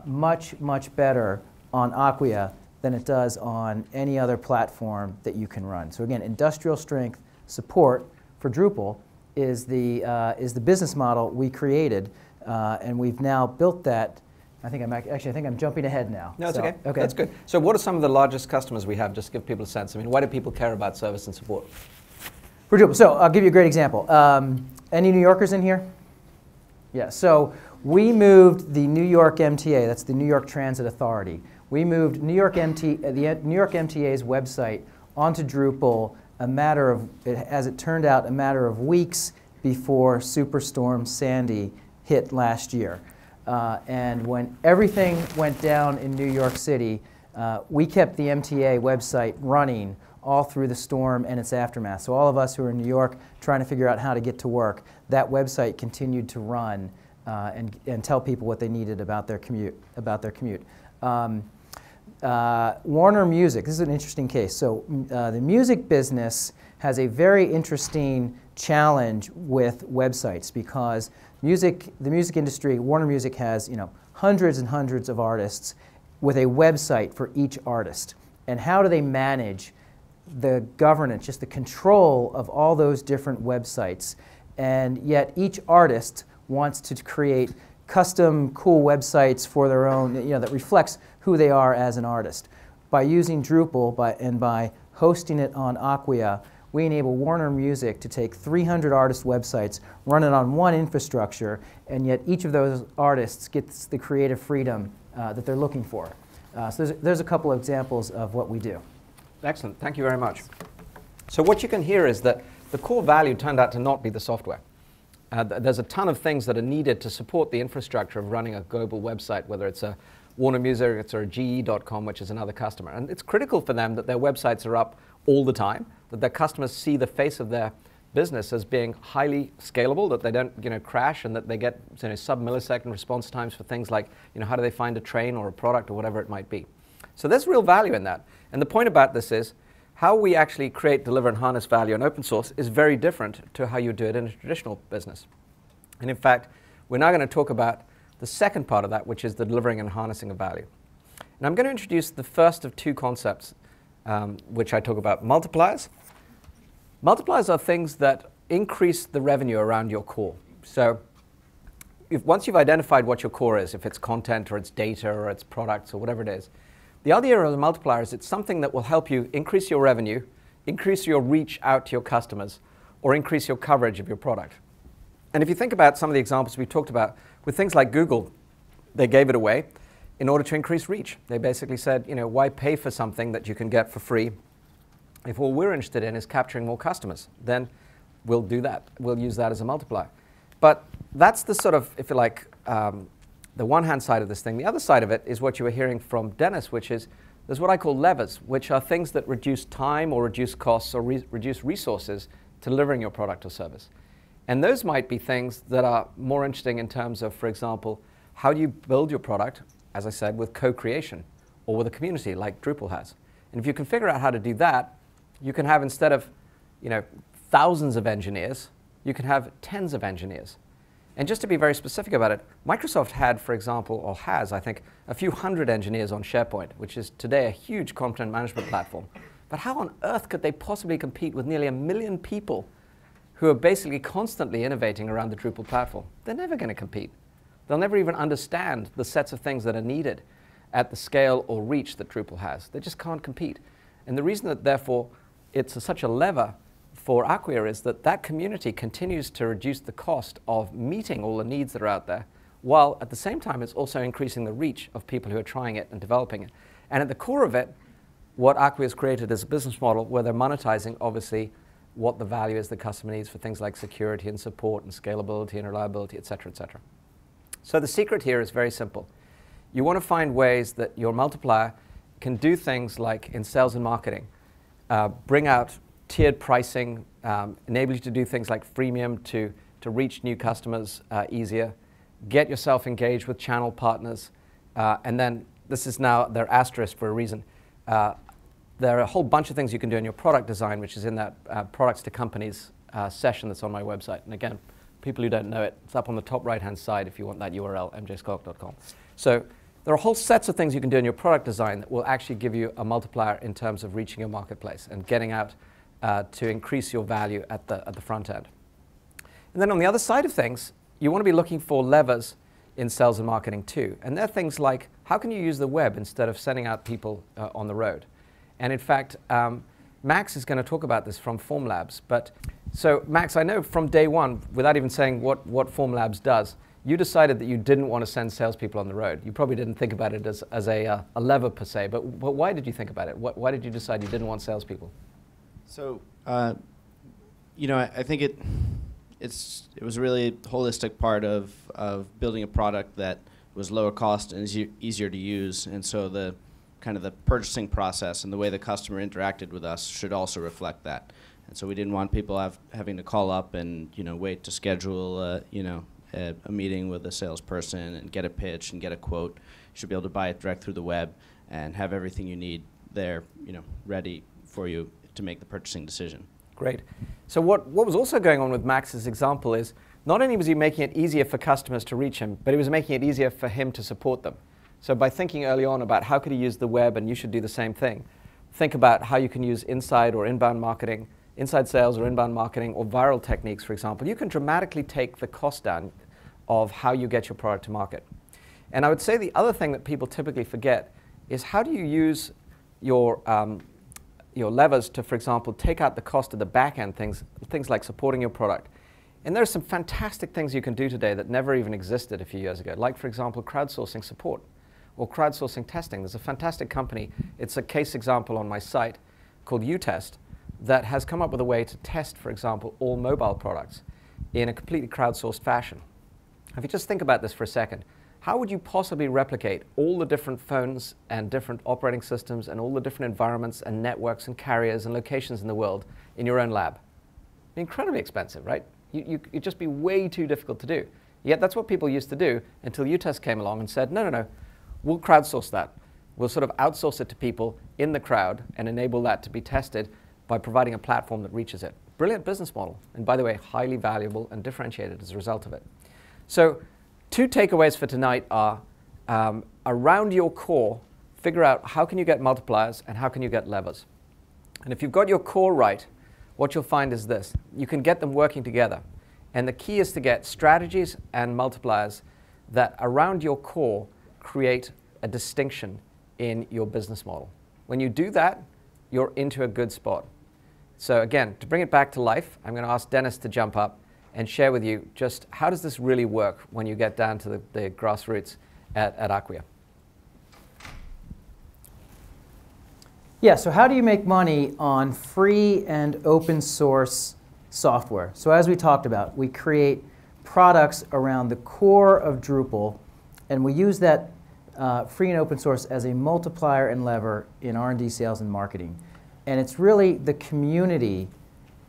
much, much better on Acquia than it does on any other platform that you can run. So again, industrial strength support for Drupal is the business model we created, and we've now built that. I think I'm jumping ahead now. No, it's okay. Okay. That's good. So what are some of the largest customers we have? Just to give people a sense. I mean, why do people care about service and support? For Drupal. So I'll give you a great example. Any New Yorkers in here? Yeah. So we moved the New York MTA, that's the New York Transit Authority. We moved the New York MTA's website onto Drupal as it turned out, a matter of weeks before Superstorm Sandy hit last year. And when everything went down in New York City, we kept the MTA website running all through the storm and its aftermath. So all of us who are in New York trying to figure out how to get to work, that website continued to run and tell people what they needed about their commute. Warner Music, this is an interesting case. So the music business has a very interesting challenge with websites because the music industry, Warner Music has hundreds and hundreds of artists with a website for each artist. And how do they manage the governance, just the control of all those different websites? And yet each artist wants to create custom cool websites for their own, that reflects who they are as an artist. By using Drupal and by hosting it on Acquia, we enable Warner Music to take 300 artist websites, run it on one infrastructure, and yet each of those artists gets the creative freedom that they're looking for. So there's a couple of examples of what we do. Excellent. Thank you very much. So what you can hear is that the core value turned out to not be the software. There's a ton of things that are needed to support the infrastructure of running a global website, whether it's a Warner Music or a GE.com, which is another customer. And it's critical for them that their websites are up all the time, that their customers see the face of their business as being highly scalable, that they don't crash, and that they get sub-millisecond response times for things like how do they find a train or a product or whatever it might be. So there's real value in that. And the point about this is how we actually create, deliver, and harness value in open source is very different to how you do it in a traditional business. And in fact, we're now going to talk about the second part of that, which is the delivering and harnessing of value. And I'm going to introduce the first of two concepts, which I talk about, multipliers. Multipliers are things that increase the revenue around your core. So once you've identified what your core is, if it's content or it's data or it's products or whatever it is, the idea of a multiplier is it's something that will help you increase your revenue, increase your reach out to your customers, or increase your coverage of your product. And if you think about some of the examples we talked about, with things like Google, they gave it away in order to increase reach. They basically said, why pay for something that you can get for free if all we're interested in is capturing more customers? Then we'll do that. We'll use that as a multiplier. But that's the sort of, if you like, the one-hand side of this thing. The other side of it is what you were hearing from Dennis, which is there's what I call levers, which are things that reduce time or reduce costs or reduce resources to delivering your product or service. And those might be things that are more interesting in terms of, for example, how do you build your product, as I said, with co-creation or with a community like Drupal has. And if you can figure out how to do that, you can have, instead of thousands of engineers, you can have tens of engineers. And just to be very specific about it, Microsoft had, for example, or has, I think, a few hundred engineers on SharePoint, which is today a huge content management platform. But how on earth could they possibly compete with nearly 1 million people who are basically constantly innovating around the Drupal platform? They're never going to compete. They'll never even understand the sets of things that are needed at the scale or reach that Drupal has. They just can't compete. And the reason that, therefore, it's such a lever for Acquia is that that community continues to reduce the cost of meeting all the needs that are out there, while at the same time it's also increasing the reach of people who are trying it and developing it. And at the core of it, what Acquia has created is a business model where they're monetizing, obviously, what the value is the customer needs for things like security and support and scalability and reliability, et cetera, et cetera. So the secret here is very simple. You want to find ways that your multiplier can do things like in sales and marketing, bring out tiered pricing, enable you to do things like freemium to reach new customers easier, get yourself engaged with channel partners, and then this is now their asterisk for a reason. There are a whole bunch of things you can do in your product design, which is in that products to companies session that's on my website. And again, people who don't know it, it's up on the top right-hand side if you want that URL, mjskolk.com. So there are whole sets of things you can do in your product design that will actually give you a multiplier in terms of reaching your marketplace and getting out to increase your value at the front end. And then on the other side of things, you want to be looking for levers in sales and marketing too. And they're things like, how can you use the web instead of sending out people on the road? And in fact, Max is going to talk about this from Formlabs. But so Max, I know from day one, without even saying what Formlabs does, you decided that you didn't want to send salespeople on the road. You probably didn't think about it as a lever per se, but why did you think about it? Why did you decide you didn't want salespeople? So, I think it was a really holistic part of building a product that was lower cost and easier to use, and so the kind of the purchasing process and the way the customer interacted with us should also reflect that. And so we didn't want people having to call up and wait to schedule a meeting with a salesperson and get a pitch and get a quote. You should be able to buy it direct through the web and have everything you need there, ready for you to make the purchasing decision. Great. So what was also going on with Max's example is not only was he making it easier for customers to reach him, but he was making it easier for him to support them. So by thinking early on about how could he use the web, and you should do the same thing, think about how you can use inside or inbound marketing, inside sales or inbound marketing, or viral techniques, for example. You can dramatically take the cost down of how you get your product to market. And I would say the other thing that people typically forget is how do you use your levers to, for example, take out the cost of the back-end things like supporting your product. And there are some fantastic things you can do today that never even existed a few years ago, like, for example, crowdsourcing support or crowdsourcing testing. There's a fantastic company, it's a case example on my site called UTest, that has come up with a way to test, for example, all mobile products in a completely crowdsourced fashion. If you just think about this for a second, how would you possibly replicate all the different phones and different operating systems and all the different environments and networks and carriers and locations in the world in your own lab? Incredibly expensive, right? It'd just be way too difficult to do. Yet that's what people used to do until UTest came along and said, no, we'll crowdsource that. We'll sort of outsource it to people in the crowd and enable that to be tested by providing a platform that reaches it. Brilliant business model. And by the way, highly valuable and differentiated as a result of it. So two takeaways for tonight are around your core, figure out how can you get multipliers and how can you get levers. And if you've got your core right, what you'll find is this. You can get them working together. And the key is to get strategies and multipliers that around your core create a distinction in your business model. When you do that, you're into a good spot. So again, to bring it back to life, I'm going to ask Dennis to jump up and share with you just how does this really work when you get down to the grassroots at Acquia. Yeah, so how do you make money on free and open source software? So as we talked about, we create products around the core of Drupal, and we use that free and open source as a multiplier and lever in R&D, sales, and marketing. And it's really the community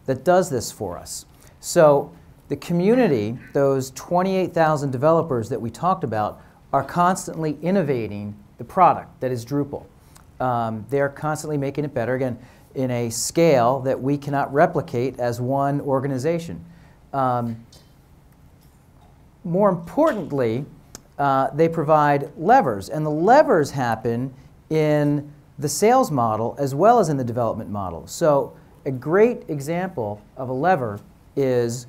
that does this for us. So the community, those 28,000 developers that we talked about, are constantly innovating the product that is Drupal. They're constantly making it better, again, in a scale that we cannot replicate as one organization. More importantly, they provide levers, and the levers happen in the sales model as well as in the development model. So a great example of a lever is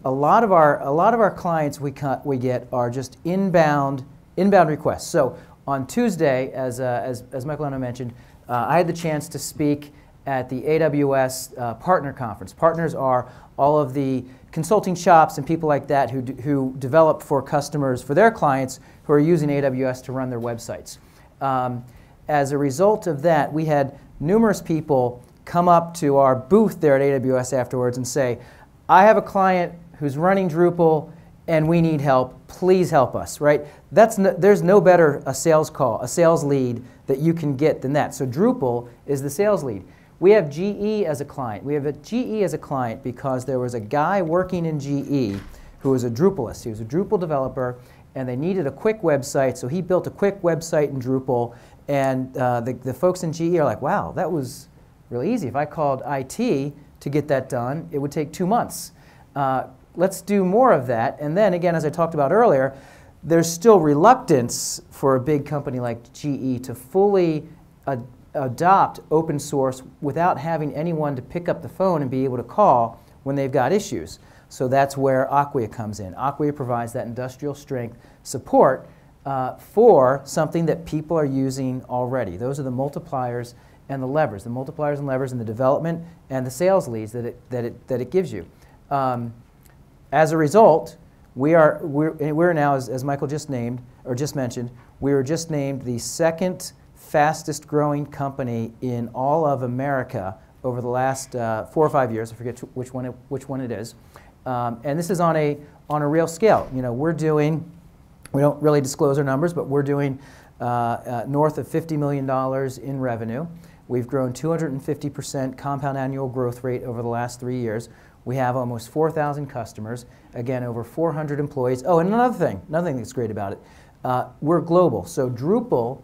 a lot of our clients we get are just inbound requests. So on Tuesday, as Michael Leno mentioned, I had the chance to speak at the AWS Partner Conference. Partners are all of the consulting shops and people like that who develop for customers, for their clients who are using AWS to run their websites. As a result of that, we had numerous people come up to our booth there at AWS afterwards and say, I have a client who's running Drupal and we need help, please help us, right? There's no better a sales call, a sales lead that you can get than that. So Drupal is the sales lead. We have GE as a client. We have a GE as a client because there was a guy working in GE who was a Drupalist. He was a Drupal developer, and they needed a quick website, so he built a quick website in Drupal, and the folks in GE are like, wow, that was really easy. If I called IT to get that done, it would take 2 months. Let's do more of that. And then again, as I talked about earlier, there's still reluctance for a big company like GE to fully adopt open source without having anyone to pick up the phone and be able to call when they've got issues. So that's where Acquia comes in. Acquia provides that industrial strength support for something that people are using already. Those are the multipliers and the levers. The multipliers and levers in the development and the sales leads that it gives you. As a result, we're now, as Michael just named, or just mentioned, we were just named the second fastest growing company in all of America over the last 4 or 5 years. I forget which one it is. And this is on a real scale. You know, we don't really disclose our numbers, but we're doing north of $50 million in revenue. We've grown 250% compound annual growth rate over the last 3 years. We have almost 4,000 customers, again, over 400 employees. Oh, and another thing that's great about it, we're global. So Drupal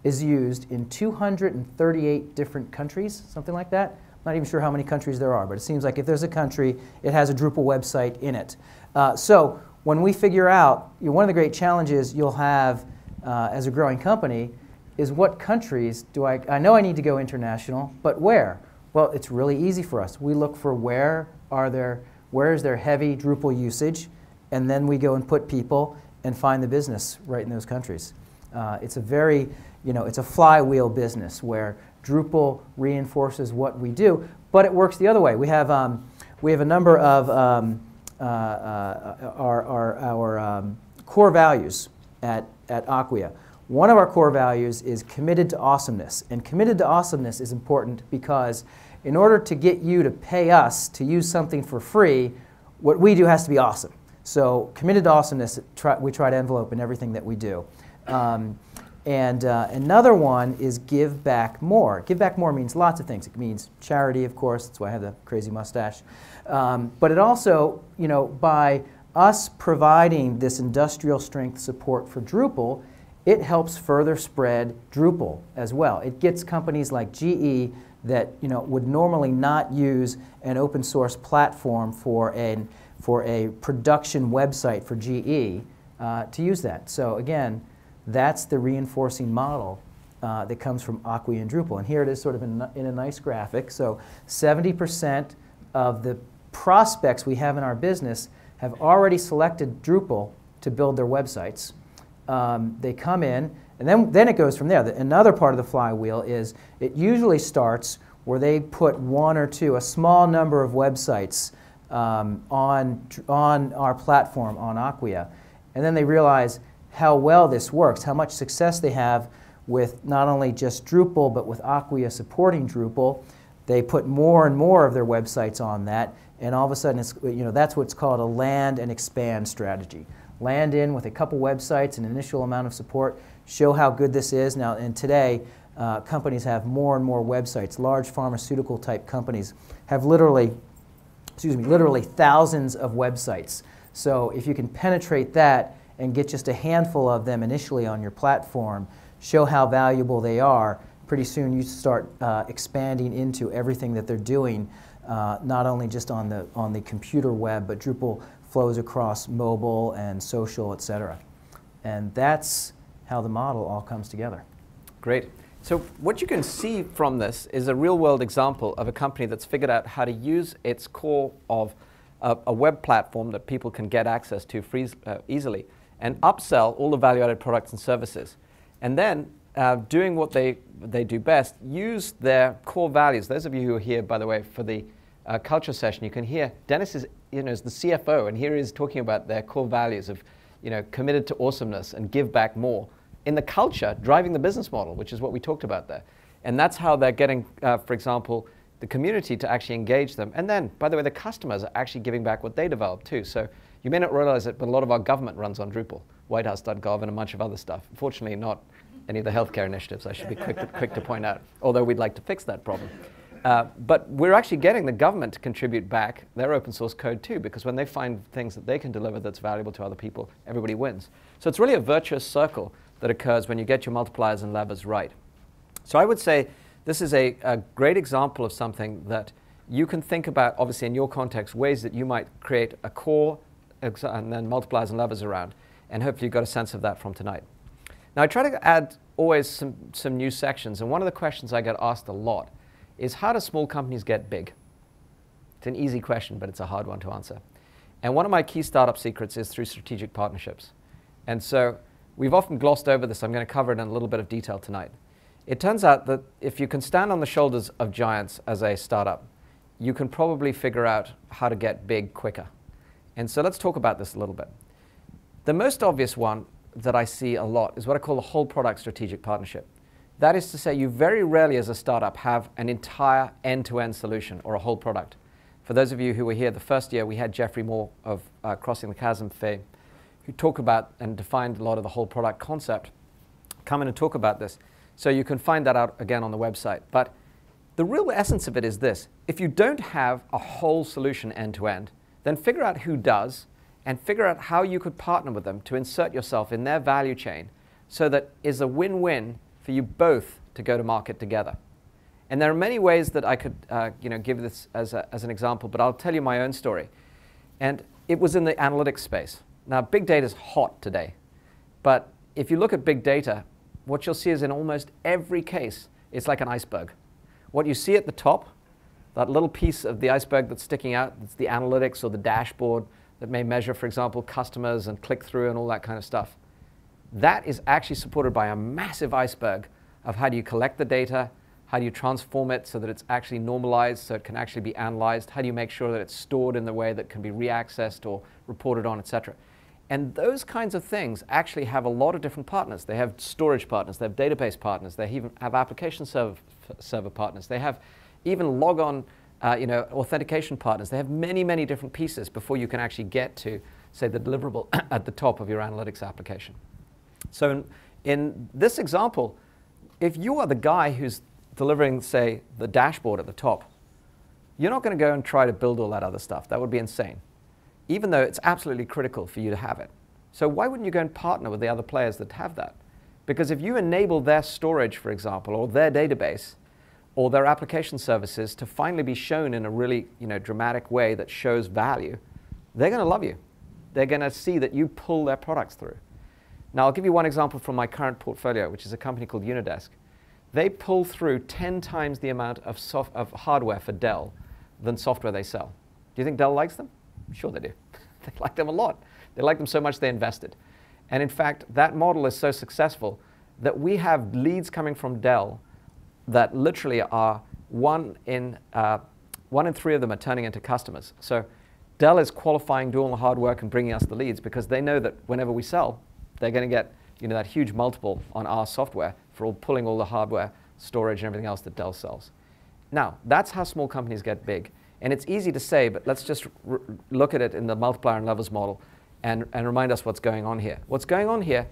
is used in 238 different countries, something like that. I'm not even sure how many countries there are, but it seems like if there's a country, it has a Drupal website in it. So when we figure out, one of the great challenges you'll have as a growing company is what countries do I know I need to go international, but where? Well, it's really easy for us. We look for where is there heavy Drupal usage, and then we go and put people and find the business right in those countries. It's a very, it's a flywheel business where Drupal reinforces what we do, but it works the other way. We have a number of our core values at Acquia. One of our core values is committed to awesomeness, and committed to awesomeness is important because in order to get you to pay us to use something for free, what we do has to be awesome. So committed to awesomeness, we try to envelope in everything that we do. And another one is give back more. Give back more means lots of things. It means charity, of course. That's why I have the crazy mustache. But it also, by us providing this industrial strength support for Drupal, it helps further spread Drupal as well. It gets companies like GE that would normally not use an open source platform for a production website for GE to use that. So again, that's the reinforcing model that comes from Acquia and Drupal. And here it is sort of in a nice graphic. So 70% of the prospects we have in our business have already selected Drupal to build their websites. They come in, and then it goes from there. Another part of the flywheel is it usually starts where they put one or two, a small number of websites on our platform, on Acquia. And then they realize how well this works, how much success they have with not only just Drupal, but with Acquia supporting Drupal. They put more and more of their websites on that, and all of a sudden, that's what's called a land and expand strategy. Land in with a couple websites, an initial amount of support, show how good this is. Now, and today, companies have more and more websites. Large pharmaceutical type companies have literally thousands of websites. So if you can penetrate that and get just a handful of them initially on your platform, show how valuable they are, pretty soon you start expanding into everything that they're doing, not only just on the computer web, but Drupal flows across mobile and social, etc. And that's how the model all comes together. Great. So what you can see from this is a real-world example of a company that's figured out how to use its core of a web platform that people can get access to easily and upsell all the value-added products and services. And then doing what they do best, use their core values. Those of you who are here, by the way, for the culture session, you can hear Dennis is the CFO, and here he is talking about their core values of committed to awesomeness and give back more. In the culture, driving the business model, which is what we talked about there. And that's how they're getting, for example, the community to actually engage them. And then, by the way, the customers are actually giving back what they developed too. So you may not realize it, but a lot of our government runs on Drupal, whitehouse.gov and a bunch of other stuff. Unfortunately, not any of the healthcare initiatives, I should be quick to point out, although we'd like to fix that problem. But we're actually getting the government to contribute back their open source code too, because when they find things that they can deliver that's valuable to other people, everybody wins. So it's really a virtuous circle that occurs when you get your multipliers and levers right. So I would say this is a great example of something that you can think about, obviously in your context, ways that you might create a core and then multipliers and levers around. And hopefully you got a sense of that from tonight. Now I try to add always some new sections, and one of the questions I get asked a lot is, how do small companies get big? It's an easy question, but it's a hard one to answer. And one of my key startup secrets is through strategic partnerships. And so we've often glossed over this. I'm going to cover it in a little bit of detail tonight. It turns out that if you can stand on the shoulders of giants as a startup, you can probably figure out how to get big quicker. And so let's talk about this a little bit. The most obvious one that I see a lot is what I call a whole product strategic partnership. That is to say, you very rarely as a startup have an entire end-to-end solution or a whole product. For those of you who were here the first year, we had Jeffrey Moore of Crossing the Chasm fame, who talk about and defined a lot of the whole product concept, come in and talk about this. So you can find that out again on the website. But the real essence of it is this. If you don't have a whole solution end-to-end, then figure out who does and figure out how you could partner with them to insert yourself in their value chain so that is a win-win for you both to go to market together. And there are many ways that I could give this as an example, but I'll tell you my own story. And it was in the analytics space. Now, big data is hot today. But if you look at big data, what you'll see is in almost every case, it's like an iceberg. What you see at the top, that little piece of the iceberg that's sticking out, it's the analytics or the dashboard that may measure, for example, customers and click-through and all that kind of stuff. That is actually supported by a massive iceberg of how do you collect the data, how do you transform it so that it's actually normalized, so it can actually be analyzed, how do you make sure that it's stored in the way that can be reaccessed or reported on, etc. And those kinds of things actually have a lot of different partners. They have storage partners, they have database partners, they even have application server partners, they have even logon authentication partners. They have many, many different pieces before you can actually get to, say, the deliverable at the top of your analytics application. So in this example, if you are the guy who's delivering, say, the dashboard at the top, you're not going to go and try to build all that other stuff. That would be insane, even though it's absolutely critical for you to have it. So why wouldn't you go and partner with the other players that have that? Because if you enable their storage, for example, or their database, or their application services to finally be shown in a really dramatic way that shows value, they're going to love you. They're going to see that you pull their products through. Now, I'll give you one example from my current portfolio, which is a company called Unidesk. they pull through 10 times the amount of hardware for Dell than software they sell. Do you think Dell likes them? Sure they do. They like them a lot. They like them so much they invested. And in fact, that model is so successful that we have leads coming from Dell that literally are one in 3 of them are turning into customers. So Dell is qualifying, doing all the hard work and bringing us the leads because they know that whenever we sell, they're going to get that huge multiple on our software for pulling all the hardware, storage, and everything else that Dell sells. Now, that's how small companies get big. And it's easy to say, but let's just look at it in the multiplier and levers model and remind us what's going on here. What's going on here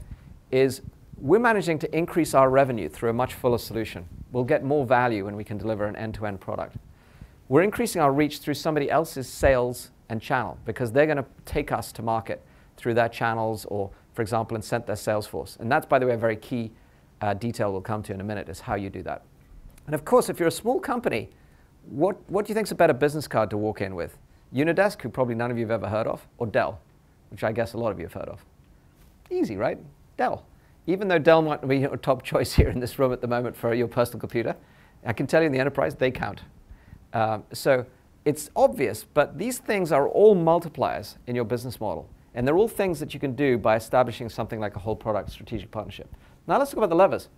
is we're managing to increase our revenue through a much fuller solution. We'll get more value when we can deliver an end-to-end product. We're increasing our reach through somebody else's sales and channel because they're going to take us to market through their channels or, for example, incent their sales force. And that's, by the way, a very key detail we'll come to in a minute is how you do that. And of course, if you're a small company, what do you think is a better business card to walk in with? Unidesk, who probably none of you have ever heard of, or Dell, which I guess a lot of you have heard of? Easy, right? Dell. Even though Dell might be your top choice here in this room at the moment for your personal computer, I can tell you in the enterprise, they count. So it's obvious, but these things are all multipliers in your business model. And they're all things that you can do by establishing something like a whole product strategic partnership. Now let's talk about the levers.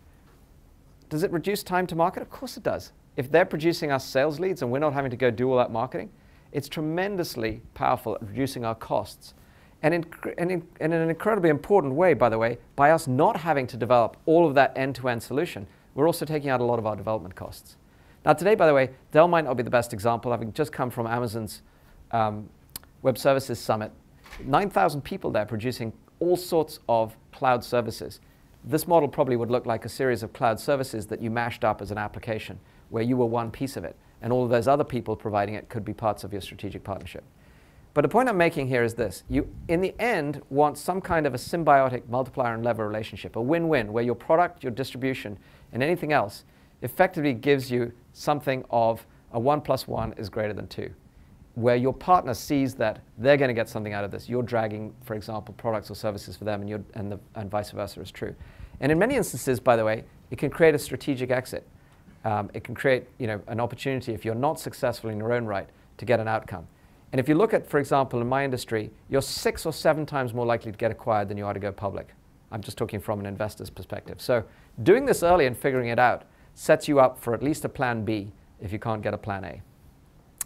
Does it reduce time to market? Of course it does. If they're producing us sales leads and we're not having to go do all that marketing, it's tremendously powerful at reducing our costs. And in an incredibly important way, by the way, by us not having to develop all of that end-to-end solution, we're also taking out a lot of our development costs. Now today, by the way, Dell might not be the best example, having just come from Amazon's Web Services Summit. 9,000 people there producing all sorts of cloud services. This model probably would look like a series of cloud services that you mashed up as an application, where you were one piece of it, and all of those other people providing it could be parts of your strategic partnership. But the point I'm making here is this. You, in the end, want some kind of a symbiotic multiplier and lever relationship, a win-win, where your product, your distribution, and anything else effectively gives you something of a 1 + 1 is greater than 2, where your partner sees that they're going to get something out of this. You're dragging, for example, products or services for them, and vice versa is true. And in many instances, by the way, it can create a strategic exit. It can create an opportunity, if you're not successful in your own right, to get an outcome. And if you look at, for example, in my industry, you're 6 or 7 times more likely to get acquired than you are to go public. I'm just talking from an investor's perspective. So doing this early and figuring it out sets you up for at least a plan B if you can't get a plan A.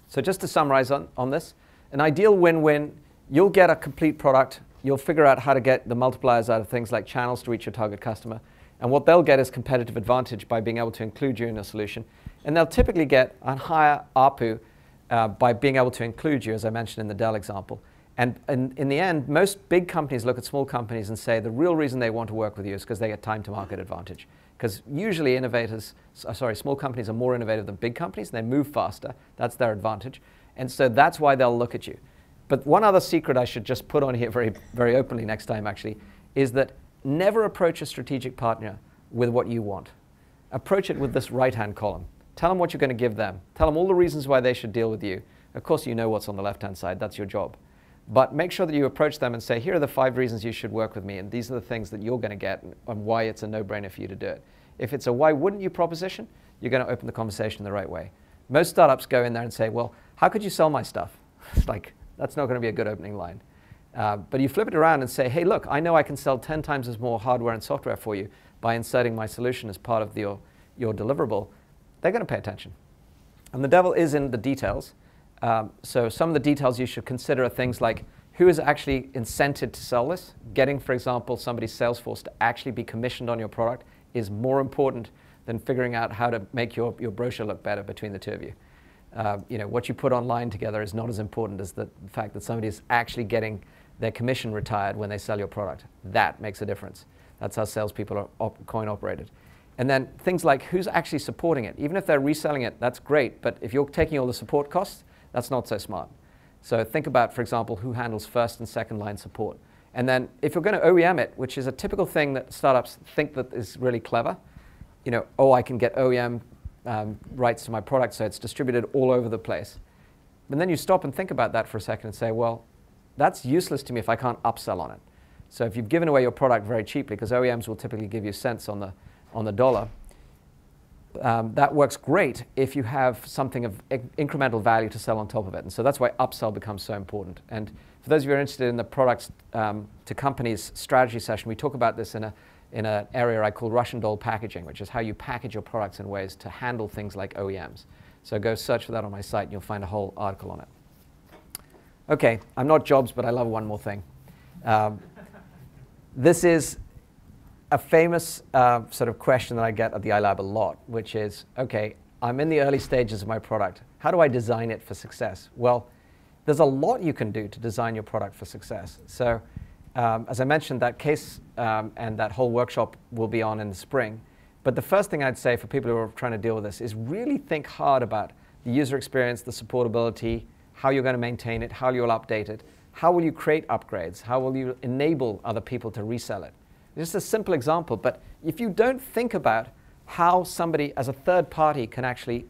So just to summarize on this, an ideal win-win, you'll get a complete product, you'll figure out how to get the multipliers out of things like channels to reach your target customer, and what they'll get is competitive advantage by being able to include you in a solution. And they'll typically get a higher ARPU by being able to include you, as I mentioned in the Dell example. And in the end, most big companies look at small companies and say the real reason they want to work with you is because they get time to market advantage. Because usually small companies are more innovative than big companies, and they move faster. That's their advantage. And so that's why they'll look at you. But one other secret I should just put on here very, very openly next time, actually, is that never approach a strategic partner with what you want. Approach it with this right-hand column. Tell them what you're going to give them. Tell them all the reasons why they should deal with you. Of course, you know what's on the left-hand side. That's your job. But make sure that you approach them and say, here are the 5 reasons you should work with me, and these are the things that you're going to get and why it's a no-brainer for you to do it. If it's a why wouldn't you proposition, you're going to open the conversation the right way. Most startups go in there and say, well, how could you sell my stuff? It's like, that's not going to be a good opening line. But you flip it around and say, hey, look, I know I can sell 10 times as more hardware and software for you by inserting my solution as part of your deliverable. They're going to pay attention. And the devil is in the details. So some of the details you should consider are things like who is actually incented to sell this. Getting, for example, somebody's sales force to actually be commissioned on your product is more important than figuring out how to make your brochure look better between the two of you. What you put online together is not as important as the fact that somebody is actually getting their commission retired when they sell your product. That makes a difference. That's how salespeople are coin operated. And then things like who's actually supporting it. Even if they're reselling it, that's great. But if you're taking all the support costs, that's not so smart. So think about, for example, who handles first and second line support. And then if you're going to OEM it, which is a typical thing that startups think that is really clever, I can get OEM rights to my product so it's distributed all over the place. And then you stop and think about that for a second and say, well, that's useless to me if I can't upsell on it. So if you've given away your product very cheaply, because OEMs will typically give you cents on the dollar, that works great if you have something of incremental value to sell on top of it. And so that's why upsell becomes so important. And for those of you who are interested in the products to companies strategy session, we talk about this in an area I call Russian doll packaging, which is how you package your products in ways to handle things like OEMs. So go search for that on my site and you'll find a whole article on it. Okay, I'm not Jobs, but I love one more thing. This is a famous sort of question that I get at the iLab a lot, which is, okay, I'm in the early stages of my product. How do I design it for success? Well, there's a lot you can do to design your product for success. So as I mentioned, that case and that whole workshop will be on in the spring. But the first thing I'd say for people who are trying to deal with this is really think hard about the user experience, the supportability, how you're going to maintain it, how you'll update it, how will you create upgrades, how will you enable other people to resell it. Just a simple example, but if you don't think about how somebody as a third party can actually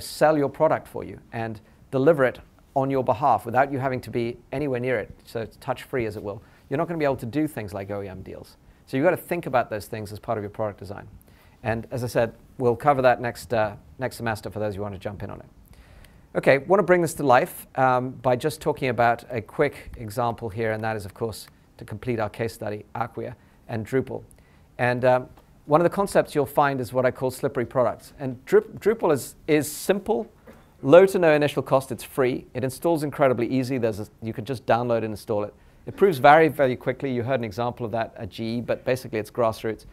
sell your product for you and deliver it on your behalf without you having to be anywhere near it, so it's touch-free as it will, you're not going to be able to do things like OEM deals. So you've got to think about those things as part of your product design. And as I said, we'll cover that next semester for those who want to jump in on it. Okay, want to bring this to life by just talking about a quick example here, and that is, of course, to complete our case study, Acquia and Drupal. And one of the concepts you'll find is what I call slippery products. And Drupal is simple, low to no initial cost. It's free. It installs incredibly easy. You can just download and install it. It proves very, very quickly. You heard an example of that at GE, but basically it's grassroots.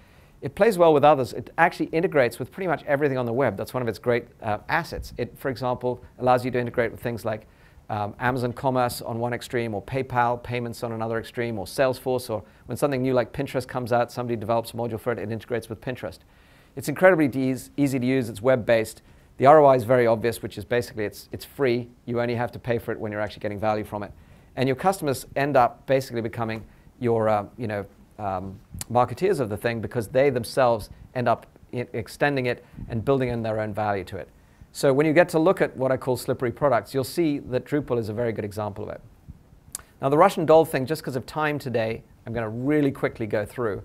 It plays well with others. It actually integrates with pretty much everything on the web. That's one of its great assets. It, for example, allows you to integrate with things like Amazon Commerce on one extreme, or PayPal payments on another extreme, or Salesforce, or when something new like Pinterest comes out, somebody develops a module for it, it integrates with Pinterest. It's incredibly easy to use. It's web-based. The ROI is very obvious, which is basically it's free. You only have to pay for it when you're actually getting value from it. And your customers end up basically becoming your marketeers of the thing, because they themselves end up extending it and building in their own value to it. So when you get to look at what I call slippery products, you'll see that Drupal is a very good example of it. Now the Russian doll thing, just because of time today, I'm going to really quickly go through.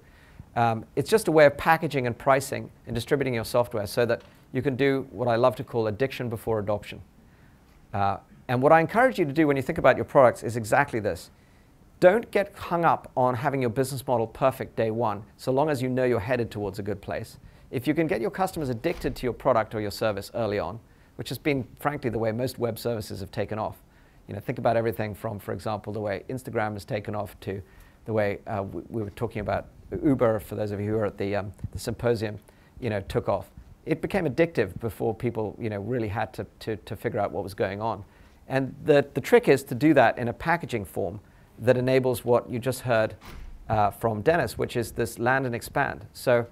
It's just a way of packaging and pricing and distributing your software so that you can do what I love to call addiction before adoption. And what I encourage you to do when you think about your products is exactly this. Don't get hung up on having your business model perfect day one, so long as you know you're headed towards a good place. If you can get your customers addicted to your product or your service early on, which has been, frankly, the way most web services have taken off. Think about everything from, for example, the way Instagram has taken off to the way we were talking about Uber, for those of you who were at the symposium, took off. It became addictive before people, really had to figure out what was going on. And the trick is to do that in a packaging form that enables what you just heard from Dennis, which is this land and expand. So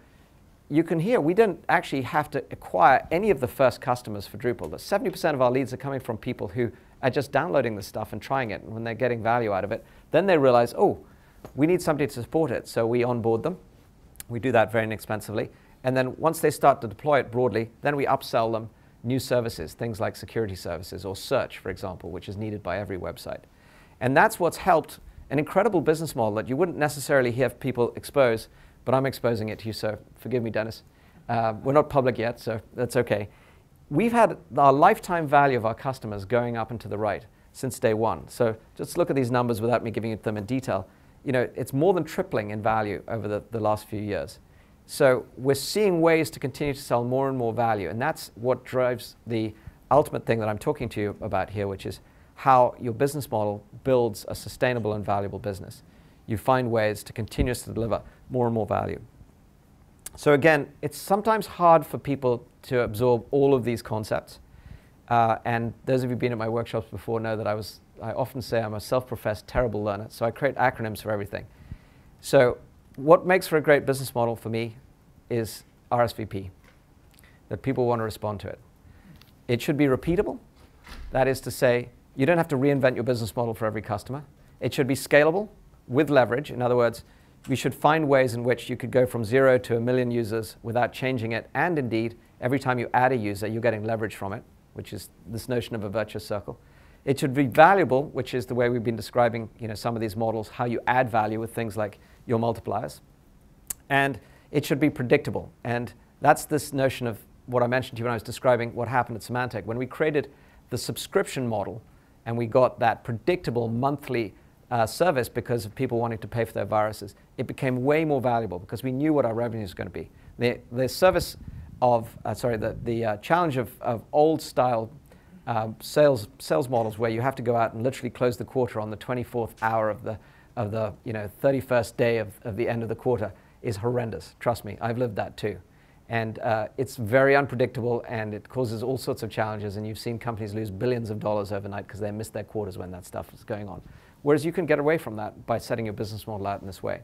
you can hear we don't actually have to acquire any of the first customers for Drupal. 70% of our leads are coming from people who are just downloading the stuff and trying it. And when they're getting value out of it, then they realize, oh, we need somebody to support it. So we onboard them. We do that very inexpensively. And then once they start to deploy it broadly, then we upsell them new services, things like security services or search, for example, which is needed by every website. And that's what's helped an incredible business model that you wouldn't necessarily hear people expose, but I'm exposing it to you, so forgive me, Dennis. We're not public yet, so that's okay. We've had our lifetime value of our customers going up and to the right since day one. So just look at these numbers without me giving them in detail. It's more than tripling in value over the last few years. So we're seeing ways to continue to sell more and more value, and that's what drives the ultimate thing that I'm talking to you about here, which is how your business model builds a sustainable and valuable business. You find ways to continuously deliver more and more value. So again, it's sometimes hard for people to absorb all of these concepts. And those of you who've been at my workshops before know that I often say I'm a self-professed terrible learner, so I create acronyms for everything. So what makes for a great business model for me is RSVP, that people want to respond to it. It should be repeatable. That is to say, you don't have to reinvent your business model for every customer. It should be scalable with leverage. In other words, we should find ways in which you could go from 0 to 1 million users without changing it. And indeed, every time you add a user, you're getting leverage from it, which is this notion of a virtuous circle. It should be valuable, which is the way we've been describing some of these models, how you add value with things like your multipliers. And it should be predictable. And that's this notion of what I mentioned to you when I was describing what happened at Symantec. When we created the subscription model and we got that predictable monthly service because of people wanting to pay for their viruses, it became way more valuable because we knew what our revenue was going to be. The service of, the challenge of old style sales models where you have to go out and literally close the quarter on the 24th hour of the 31st day of the end of the quarter is horrendous. Trust me, I've lived that too. And it's very unpredictable and it causes all sorts of challenges, and you've seen companies lose billions of dollars overnight because they missed their quarters when that stuff is going on. Whereas you can get away from that by setting your business model out in this way.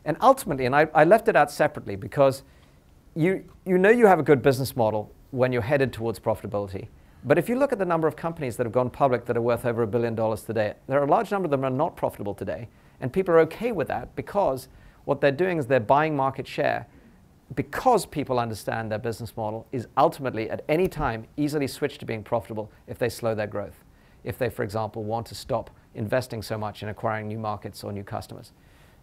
And ultimately, and I left it out separately because you know you have a good business model when you're headed towards profitability. But if you look at the number of companies that have gone public that are worth over $1 billion today, there are a large number of them are not profitable today. And people are okay with that because what they're doing is they're buying market share because people understand their business model is ultimately at any time easily switch to being profitable if they slow their growth. If they, for example, want to stop investing so much in acquiring new markets or new customers.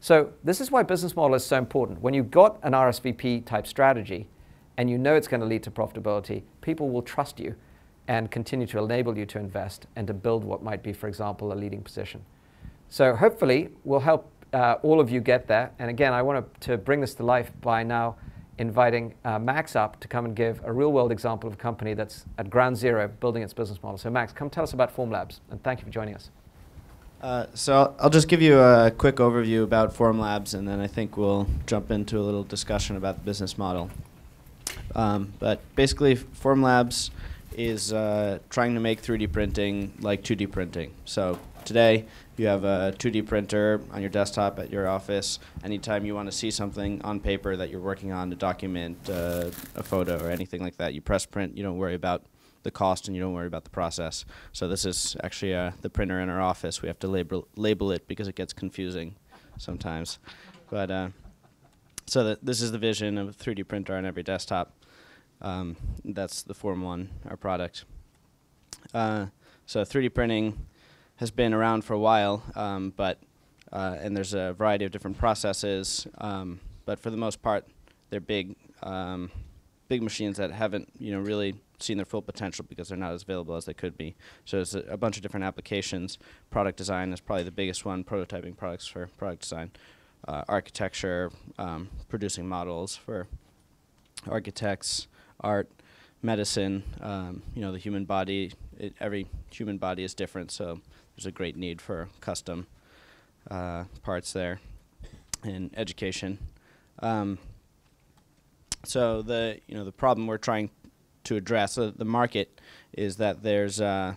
So this is why business model is so important. When you've got an RSVP type strategy and you know it's going to lead to profitability, people will trust you and continue to enable you to invest and to build what might be, for example, a leading position. So hopefully we'll help all of you get there. And again, I want to bring this to life by now inviting Max up to come and give a real-world example of a company that's at ground zero building its business model. So Max, come tell us about Formlabs, and thank you for joining us. So I'll just give you a quick overview about Formlabs, and then I think we'll jump into a little discussion about the business model. But basically, Formlabs is trying to make 3D printing like 2D printing. So today, you have a 2D printer on your desktop at your office. Anytime you want to see something on paper that you're working on to document a photo or anything like that, you press print. You don't worry about the cost and you don't worry about the process. So this is actually the printer in our office. We have to label it because it gets confusing sometimes. But so this is the vision of a 3D printer on every desktop. That's the Form 1, our product. So 3D printing has been around for a while, and there's a variety of different processes, but for the most part, they're big machines that haven't really seen their full potential because they're not as available as they could be. So there's a bunch of different applications. Product design is probably the biggest one, prototyping products for product design. Architecture, producing models for architects, art, medicine, the human body. Every human body is different, so there's a great need for custom parts there. In education. So the problem we're trying to address, the market, is that there's 10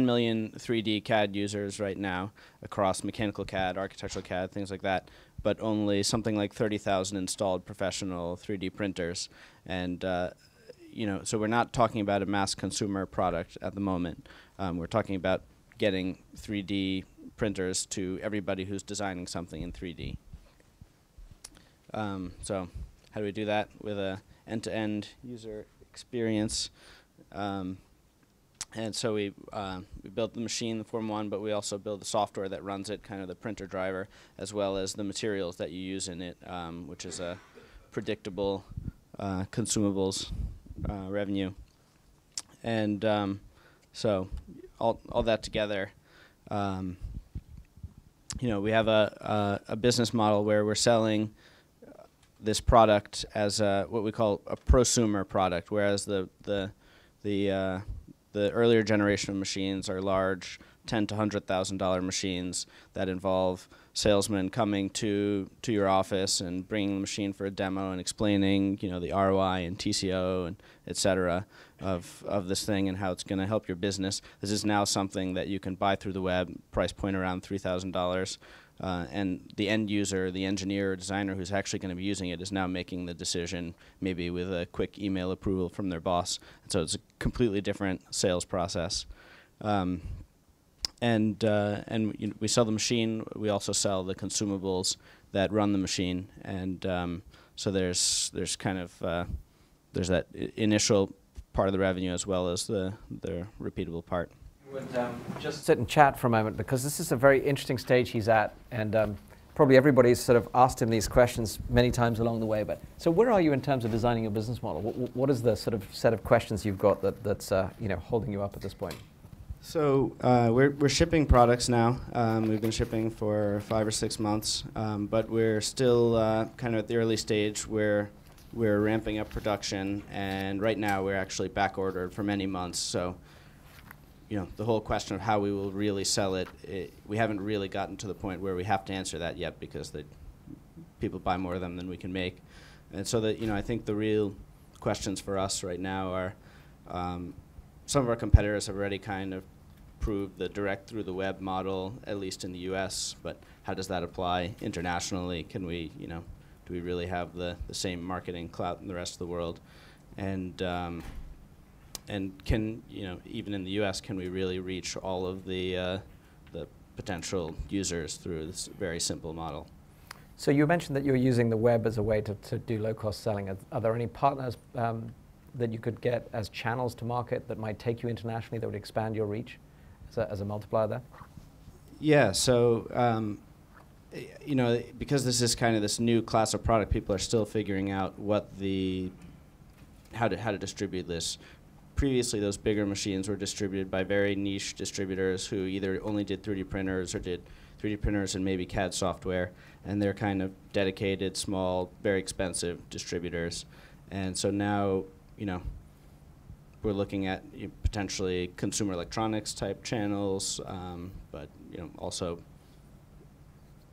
million 3D CAD users right now across mechanical CAD, architectural CAD, things like that, but only something like 30,000 installed professional 3D printers. And so we're not talking about a mass consumer product at the moment. We're talking about getting 3D printers to everybody who's designing something in 3D. So how do we do that? With a end-to-end user experience. And so we built the machine, the Form 1, but we also build the software that runs it, kind of the printer driver, as well as the materials that you use in it, which is a predictable consumables revenue. And so all that together, we have a business model where we're selling this product as what we call a prosumer product, whereas the earlier generation of machines are large $10,000 to $100,000 machines that involve salesmen coming to your office and bringing the machine for a demo and explaining the ROI and TCO and et cetera of this thing and how it's going to help your business. This is now something that you can buy through the web, price point around $3,000. And the end user, the engineer or designer who's actually going to be using it is now making the decision, maybe with a quick email approval from their boss. And so it's a completely different sales process. And we sell the machine. We also sell the consumables that run the machine. And so there's kind of there's that initial part of the revenue as well as the repeatable part. Would just sit and chat for a moment because this is a very interesting stage he's at, and probably everybody's sort of asked him these questions many times along the way. But so where are you in terms of designing your business model? What is the sort of set of questions you've got that's holding you up at this point? So we're shipping products now. We've been shipping for 5 or 6 months, but we're still kind of at the early stage where we're ramping up production, and right now we're actually back ordered for many months. So, the whole question of how we will really sell it, we haven't really gotten to the point where we have to answer that yet, because people buy more of them than we can make. And so I think the real questions for us right now are, some of our competitors have already kind of proved the direct through the web model, at least in the US, but how does that apply internationally? Can we, do we really have the same marketing clout in the rest of the world? And can, even in the US, can we really reach all of the potential users through this very simple model? So you mentioned that you're using the web as a way to do low-cost selling. Are there any partners that you could get as channels to market that might take you internationally, that would expand your reach as a multiplier there? Yeah, so because this is kind of this new class of product, people are still figuring out how to distribute this. Previously, those bigger machines were distributed by very niche distributors who either only did 3D printers or did 3D printers and maybe CAD software, and they're kind of dedicated, small, very expensive distributors. And so now, we're looking at potentially consumer electronics type channels, but also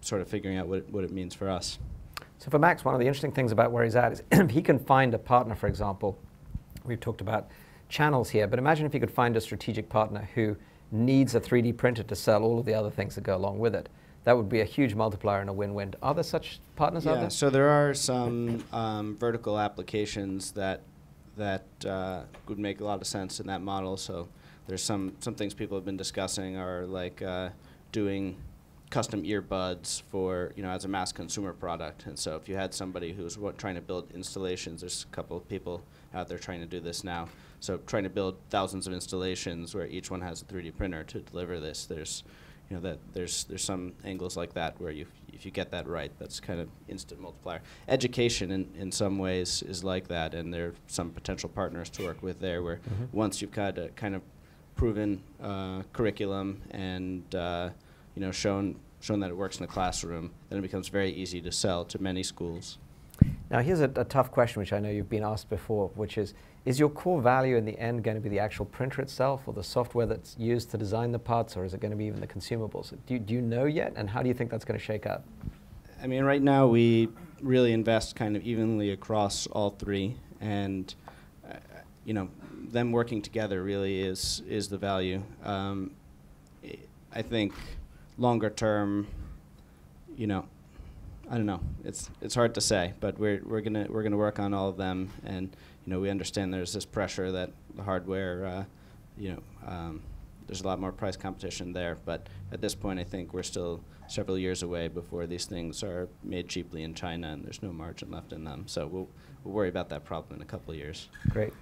sort of figuring out what it means for us. So for Max, one of the interesting things about where he's at is if he can find a partner, for example. We've talked about channels here, but imagine if you could find a strategic partner who needs a 3D printer to sell all of the other things that go along with it. That would be a huge multiplier and a win-win. Are there such partners out there? Yeah, so there are some vertical applications that would make a lot of sense in that model. So there's some things people have been discussing are like doing custom earbuds for, as a mass consumer product. And so if you had somebody who's trying to build installations, there's a couple of people out there trying to do this now. So trying to build thousands of installations where each one has a 3D printer to deliver this. There's some angles like that where if you get that right, that's kind of instant multiplier. Education in some ways is like that, and there are some potential partners to work with there where once you've got a kind of proven curriculum and shown that it works in the classroom, then it becomes very easy to sell to many schools. Now here's a tough question, which I know you've been asked before, which is your core value in the end going to be the actual printer itself, or the software that's used to design the parts, or is it going to be even the consumables? Do you know yet, and how do you think that's going to shake out? I mean, right now we really invest kind of evenly across all three, and them working together really is the value. I think longer term, I don't know. It's hard to say, but we're gonna work on all of them, and we understand there's this pressure that the hardware, there's a lot more price competition there. But at this point, I think we're still several years away before these things are made cheaply in China, and there's no margin left in them. So we'll worry about that problem in a couple of years. Great.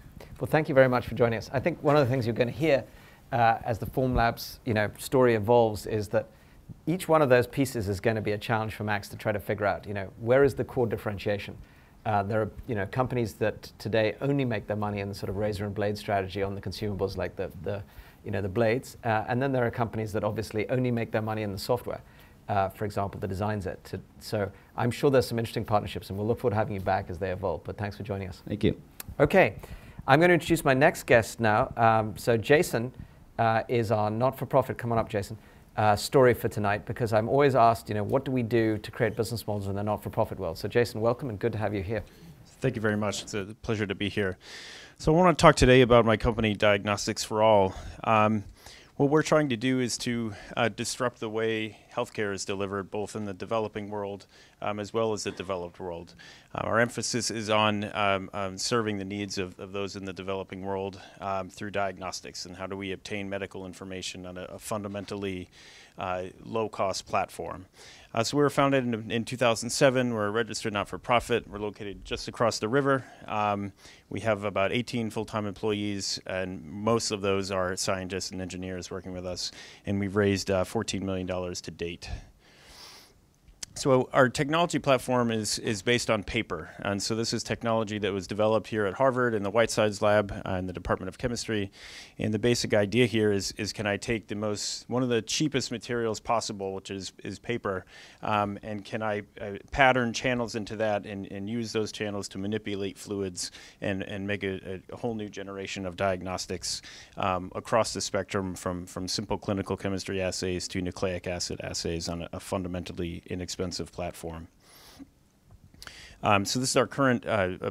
Well, thank you very much for joining us. I think one of the things you're going to hear as the Formlabs story evolves is that each one of those pieces is going to be a challenge for Max to try to figure out, where is the core differentiation? There are, companies that today only make their money in the sort of razor and blade strategy on the consumables, like the blades. And then there are companies that obviously only make their money in the software, for example, that designs it. So I'm sure there's some interesting partnerships, and we'll look forward to having you back as they evolve. But thanks for joining us. Thank you. Okay, I'm going to introduce my next guest now. So Jason is our not-for-profit. Come on up, Jason. Story for tonight, because I'm always asked, what do we do to create business models in the not-for-profit world? So Jason, welcome, and good to have you here. Thank you very much. It's a pleasure to be here. So I want to talk today about my company, Diagnostics for All. What we're trying to do is to disrupt the way healthcare is delivered, both in the developing world as well as the developed world. Our emphasis is on serving the needs of those in the developing world through diagnostics, and how do we obtain medical information on a fundamentally low-cost platform. So we were founded in 2007. We're a registered not-for-profit. We're located just across the river. We have about 18 full-time employees, and most of those are scientists and engineers working with us, and we've raised $14 million to date. So our technology platform is based on paper. And so this is technology that was developed here at Harvard in the Whitesides lab in the Department of Chemistry. And the basic idea here is can I take one of the cheapest materials possible, which is paper, and can I pattern channels into that and use those channels to manipulate fluids and make a whole new generation of diagnostics across the spectrum from simple clinical chemistry assays to nucleic acid assays on a fundamentally inexpensive platform. So this is our current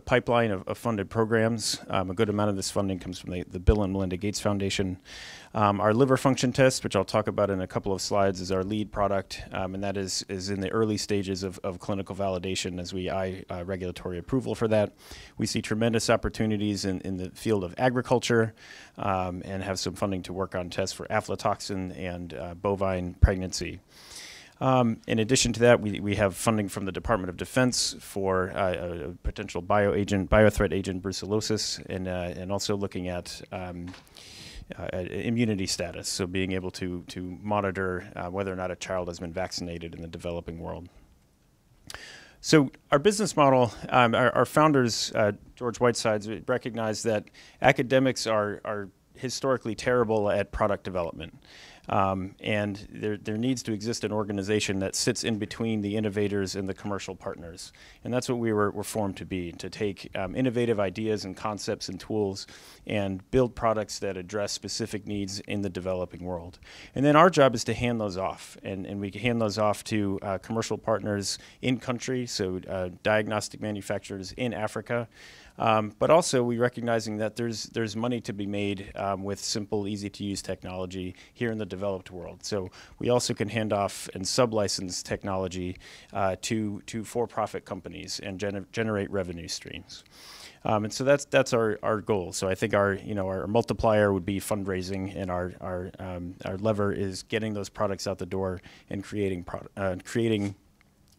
pipeline of funded programs. A good amount of this funding comes from the Bill and Melinda Gates Foundation. Our liver function test, which I'll talk about in a couple of slides, is our lead product, and that is in the early stages of clinical validation as we eye regulatory approval for that. We see tremendous opportunities in the field of agriculture and have some funding to work on tests for aflatoxin and bovine pregnancy. In addition to that, we have funding from the Department of Defense for a potential biothreat agent, brucellosis, and also looking at immunity status, so being able to monitor whether or not a child has been vaccinated in the developing world. So our business model, our founders, George Whitesides, recognized that academics are historically terrible at product development. And there needs to exist an organization that sits in between the innovators and the commercial partners. And that's what we were formed to be, to take innovative ideas and concepts and tools and build products that address specific needs in the developing world. And then our job is to hand those off. And we can hand those off to commercial partners in country, so diagnostic manufacturers in Africa. But also, we're recognizing that there's money to be made with simple, easy-to-use technology here in the developed world. So we also can hand off and sub-license technology to for-profit companies and generate revenue streams. And so that's our goal. So I think our multiplier would be fundraising, and our lever is getting those products out the door and creating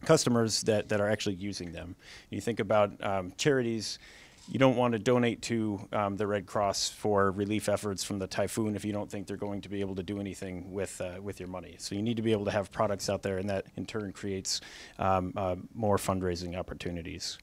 customers that are actually using them. You think about charities. You don't want to donate to the Red Cross for relief efforts from the typhoon if you don't think they're going to be able to do anything with your money. So you need to be able to have products out there, and that in turn creates more fundraising opportunities.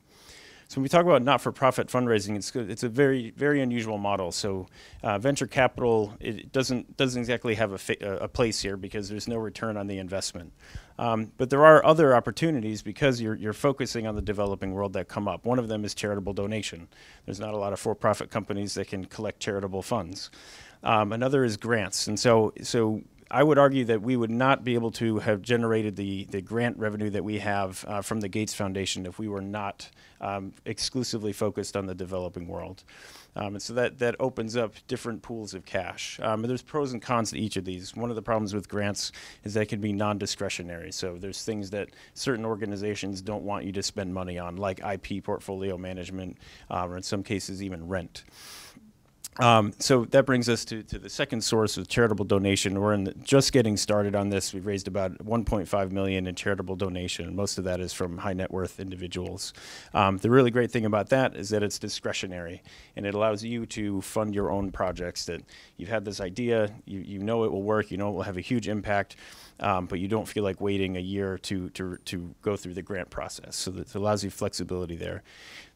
So when we talk about not-for-profit fundraising, it's a very, very unusual model. So venture capital, it doesn't exactly have a place here because there's no return on the investment. But there are other opportunities because you're focusing on the developing world that come up. One of them is charitable donation. There's not a lot of for-profit companies that can collect charitable funds. Another is grants. And so I would argue that we would not be able to have generated the grant revenue that we have from the Gates Foundation if we were not exclusively focused on the developing world. And so that opens up different pools of cash. And there's pros and cons to each of these. One of the problems with grants is that it can be non-discretionary. So there's things that certain organizations don't want you to spend money on, like IP portfolio management, or in some cases even rent. So that brings us to the second source of charitable donation. We're just getting started on this. We've raised about $1.5 million in charitable donation. Most of that is from high net worth individuals. The really great thing about that is that it's discretionary, and it allows you to fund your own projects. That you've had this idea, you know it will work, you know it will have a huge impact, but you don't feel like waiting a year to go through the grant process. So it allows you flexibility there.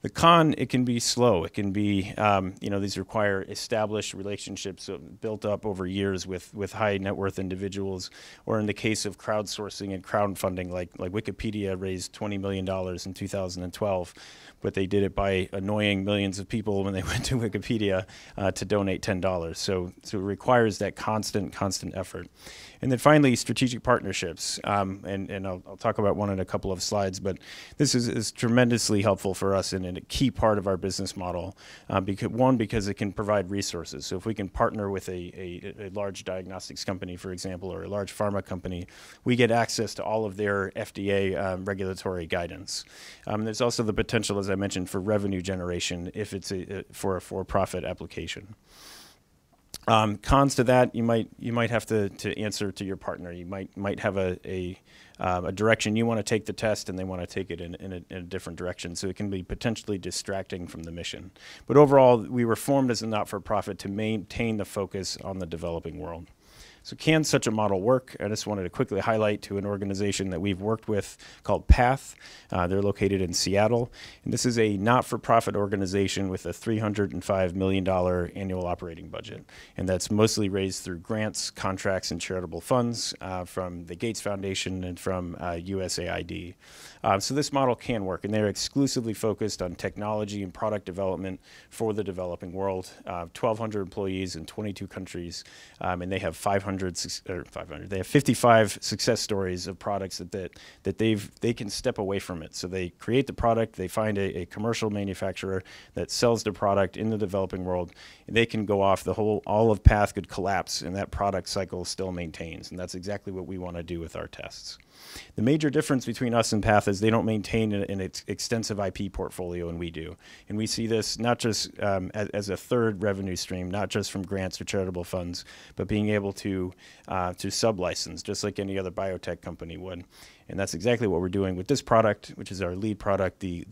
The con, it can be slow. It can be, these require established relationships built up over years with high net worth individuals, or in the case of crowdsourcing and crowdfunding, like Wikipedia raised $20 million in 2012, but they did it by annoying millions of people when they went to Wikipedia to donate $10. So it requires that constant effort. And then finally, strategic partnerships. And I'll talk about one in a couple of slides, but this is tremendously helpful for us and a key part of our business model. Because it can provide resources. So if we can partner with a large diagnostics company, for example, or a large pharma company, we get access to all of their FDA regulatory guidance. There's also the potential, as I mentioned, for revenue generation if it's for a for-profit application. Cons to that, you might have to answer to your partner. You might have a direction you want to take the test, and they want to take it in a different direction. So it can be potentially distracting from the mission. But overall, we were formed as a not-for-profit to maintain the focus on the developing world. So can such a model work? I just wanted to quickly highlight to an organization that we've worked with called PATH. They're located in Seattle. And this is a not-for-profit organization with a $305 million annual operating budget. And that's mostly raised through grants, contracts, and charitable funds from the Gates Foundation and from USAID. So this model can work, and they're exclusively focused on technology and product development for the developing world. 1,200 employees in 22 countries, and they have 55 success stories of products that they can step away from it. So they create the product, they find a commercial manufacturer that sells the product in the developing world, and they can go off. All of PATH could collapse, and that product cycle still maintains, and that's exactly what we want to do with our tests. The major difference between us and PATH is they don't maintain an extensive IP portfolio, and we do. And we see this not just as a third revenue stream, not just from grants or charitable funds, but being able to sub-license, just like any other biotech company would. And that's exactly what we're doing with this product, which is our lead product, the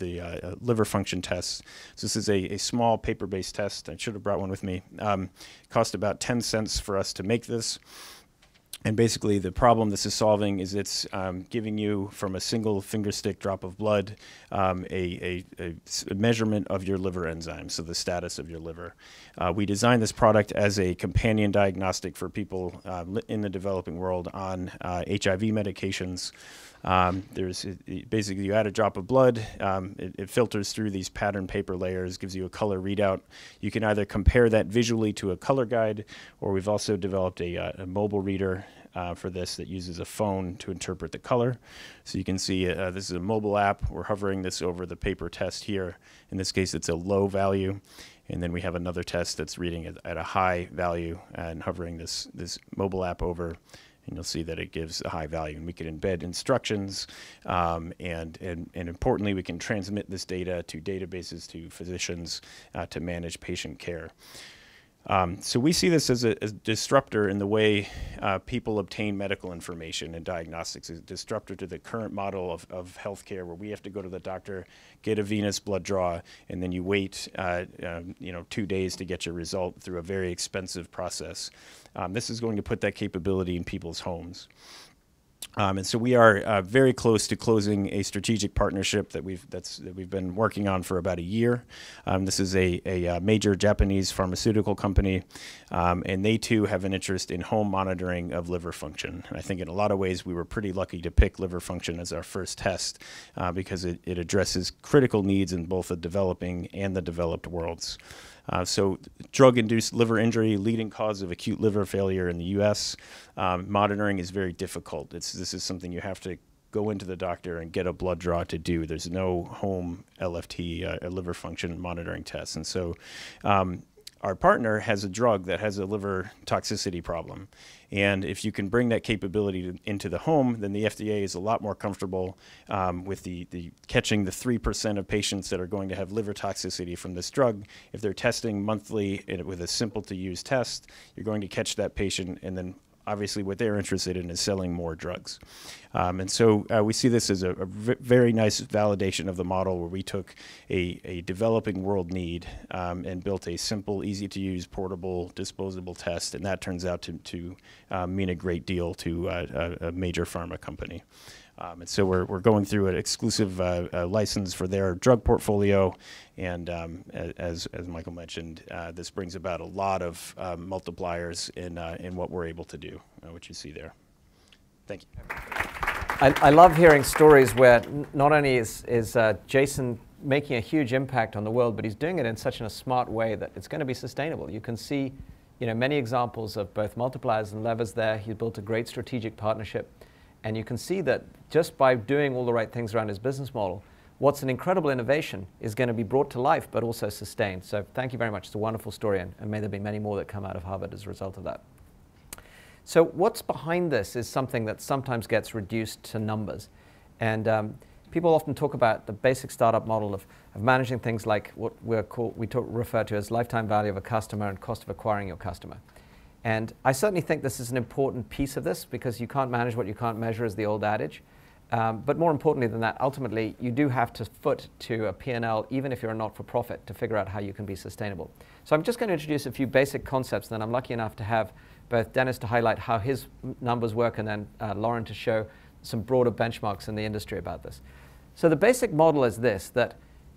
liver function test. So this is a small paper-based test. I should have brought one with me. Cost about 10 cents for us to make this. And basically, the problem this is solving is it's giving you, from a single finger stick drop of blood, a measurement of your liver enzymes, so the status of your liver. We designed this product as a companion diagnostic for people in the developing world on HIV medications. Basically, you add a drop of blood, it filters through these patterned paper layers, gives you a color readout. You can either compare that visually to a color guide, or we've also developed a mobile reader for this that uses a phone to interpret the color. So you can see this is a mobile app. We're hovering this over the paper test here. In this case, it's a low value. And then we have another test that's reading at a high value and hovering this mobile app over. And you'll see that it gives a high value, and we can embed instructions, and importantly, we can transmit this data to databases to physicians to manage patient care. So we see this as a disruptor in the way people obtain medical information and diagnostics, a disruptor to the current model of healthcare, where we have to go to the doctor, get a venous blood draw, and then you wait 2 days to get your result through a very expensive process. This is going to put that capability in people's homes. And so we are very close to closing a strategic partnership that we've been working on for about a year. This is a major Japanese pharmaceutical company, and they too have an interest in home monitoring of liver function. And I think in a lot of ways we were pretty lucky to pick liver function as our first test because it addresses critical needs in both the developing and the developed worlds. So drug-induced liver injury, leading cause of acute liver failure in the U.S. Monitoring is very difficult. This is something you have to go into the doctor and get a blood draw to do. There's no home LFT, a liver function monitoring test. And so our partner has a drug that has a liver toxicity problem. And if you can bring that capability into the home, then the FDA is a lot more comfortable with the catching the 3% of patients that are going to have liver toxicity from this drug. If they're testing monthly with a simple to use test, you're going to catch that patient, and then obviously what they're interested in is selling more drugs. And so we see this as a very nice validation of the model, where we took a developing world need and built a simple, easy to use, portable, disposable test, and that turns out to mean a great deal to a major pharma company. And so we're going through an exclusive license for their drug portfolio, and as Michael mentioned, this brings about a lot of multipliers in what we're able to do, which you see there. Thank you. I love hearing stories where not only is Jason making a huge impact on the world, but he's doing it in such a smart way that it's going to be sustainable. You can see, many examples of both multipliers and levers there. He's built a great strategic partnership. And you can see that just by doing all the right things around his business model, what's an incredible innovation is going to be brought to life, but also sustained. So thank you very much. It's a wonderful story, and may there be many more that come out of Harvard as a result of that. So what's behind this is something that sometimes gets reduced to numbers. And people often talk about the basic startup model of managing things like what we refer to as lifetime value of a customer and cost of acquiring your customer. And I certainly think this is an important piece of this, because you can't manage what you can't measure, is the old adage. But more importantly than that, ultimately, you do have to foot to a P&L, even if you're a not-for-profit, to figure out how you can be sustainable. So I'm just going to introduce a few basic concepts, and then I'm lucky enough to have both Dennis to highlight how his numbers work and then Lauren to show some broader benchmarks in the industry about this. So the basic model is this,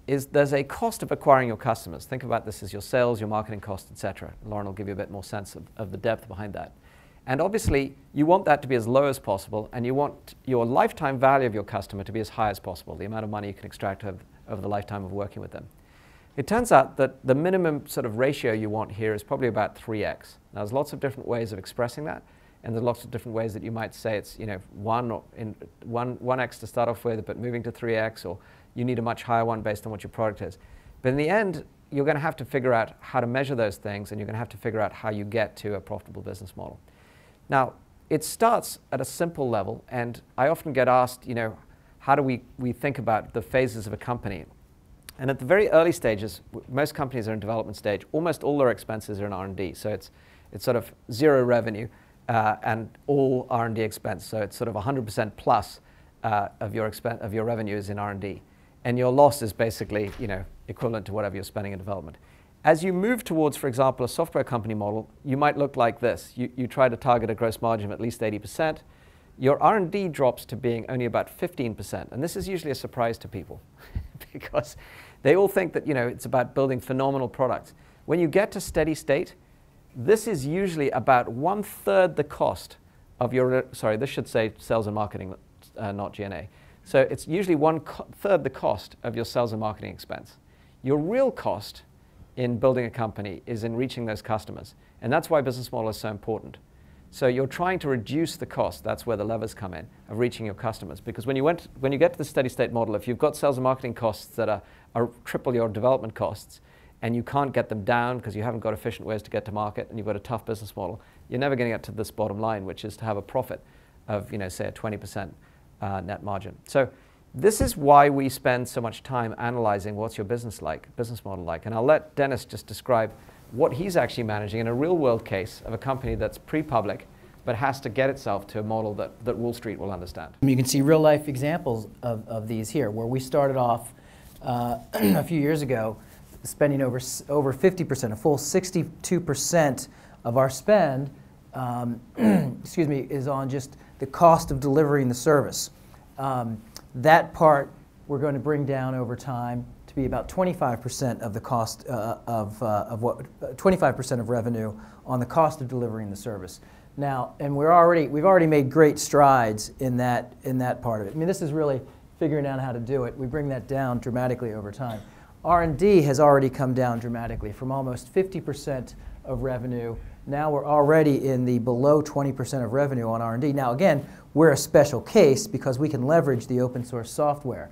there's a cost of acquiring your customers. Think about this as your sales, your marketing costs, etc. Lauren will give you a bit more sense of the depth behind that. And obviously, you want that to be as low as possible, and you want your lifetime value of your customer to be as high as possible, the amount of money you can extract over the lifetime of working with them. It turns out that the minimum sort of ratio you want here is probably about 3x. Now, there's lots of different ways of expressing that, and there's lots of different ways that you might say it's 1x to start off with, but moving to 3x, or you need a much higher one based on what your product is. But in the end, you're going to have to figure out how to measure those things, and you're going to have to figure out how you get to a profitable business model. Now, it starts at a simple level, and I often get asked, how do we think about the phases of a company? And at the very early stages, most companies are in development stage. Almost all their expenses are in R&D, so it's sort of zero revenue and all R&D expense. So it's sort of 100% plus of your revenue is in R&D, and your loss is basically equivalent to whatever you're spending in development. As you move towards, for example, a software company model, you might look like this. You try to target a gross margin of at least 80%. Your R&D drops to being only about 15%. And this is usually a surprise to people because they all think that it's about building phenomenal products. When you get to steady state, this is usually about 1/3 the cost of your, sorry, this should say sales and marketing, not G&A. So it's usually 1/3 the cost of your sales and marketing expense. Your real cost in building a company is in reaching those customers. And that's why business model is so important. So you're trying to reduce the cost, that's where the levers come in, of reaching your customers. Because when you get to the steady state model, if you've got sales and marketing costs that are triple your development costs, and you can't get them down because you haven't got efficient ways to get to market, and you've got a tough business model, you're never going to get to this bottom line, which is to have a profit of, say, a 20% net margin. So this is why we spend so much time analyzing what's your business model like. And I'll let Dennis just describe what he's actually managing in a real-world case of a company that's pre-public, but has to get itself to a model that Wall Street will understand. You can see real-life examples of these here, where we started off a few years ago spending over 50%, a full 62% of our spend, excuse me, is on just the cost of delivering the service. That part we're going to bring down over time to be about 25% of the cost of 25% of revenue on the cost of delivering the service. Now, and we've already made great strides in that part of it. I mean, this is really figuring out how to do it. We bring that down dramatically over time. R&D has already come down dramatically from almost 50% of revenue. Now we're already in the below 20% of revenue on R&D. Now again, we're a special case because we can leverage the open source software.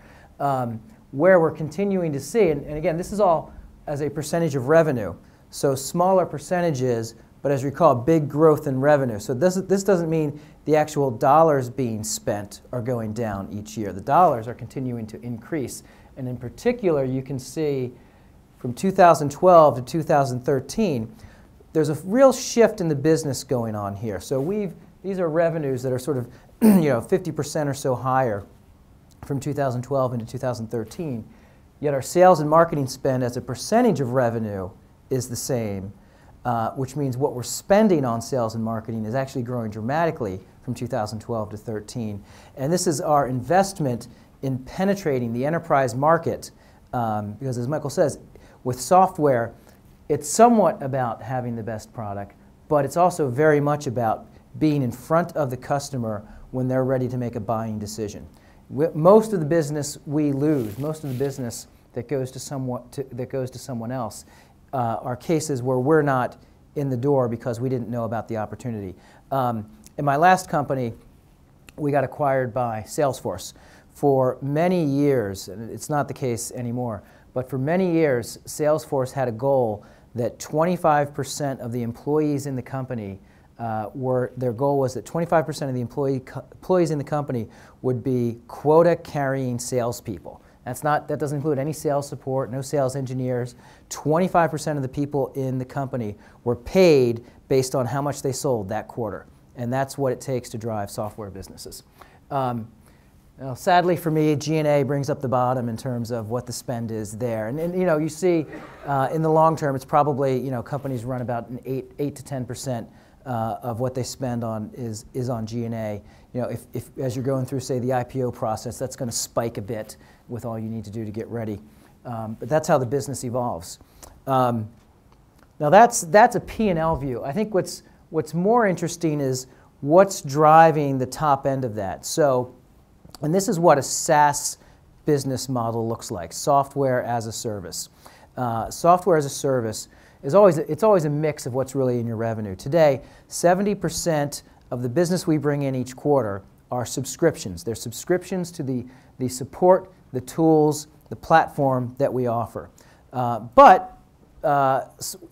Where we're continuing to see, and again, this is all as a percentage of revenue, so smaller percentages, but as you recall, big growth in revenue. So this doesn't mean the actual dollars being spent are going down each year. The dollars are continuing to increase. And in particular, you can see from 2012 to 2013, there's a real shift in the business going on here. So these are revenues that are sort of 50% or so higher from 2012 into 2013. Yet our sales and marketing spend as a percentage of revenue is the same, which means what we're spending on sales and marketing is actually growing dramatically from 2012 to 13. And this is our investment in penetrating the enterprise market, because as Michael says, with software, it's somewhat about having the best product, but it's also very much about being in front of the customer when they're ready to make a buying decision. Most of the business we lose, most of the business that goes to someone else, are cases where we're not in the door because we didn't know about the opportunity. In my last company, we got acquired by Salesforce. For many years, and it's not the case anymore, but for many years, Salesforce had a goal that 25% of the employees in the company their goal was that 25% of the employees in the company would be quota-carrying salespeople. That doesn't include any sales support, no sales engineers. 25% of the people in the company were paid based on how much they sold that quarter, and that's what it takes to drive software businesses. Now, sadly for me, G&A brings up the bottom in terms of what the spend is there. And you see in the long term, it's probably, companies run about an 8 to 10% of what they spend on is on G&A. You know, if as you're going through, say, the IPO process, that's going to spike a bit with all you need to do to get ready. But that's how the business evolves. Now that's a P&L view. I think what's more interesting is what's driving the top end of that. So, and this is what a SaaS business model looks like: software as a service. Software as a service is always a mix of what's really in your revenue. Today, 70% of the business we bring in each quarter are subscriptions. They're subscriptions to the support, the tools, the platform that we offer. But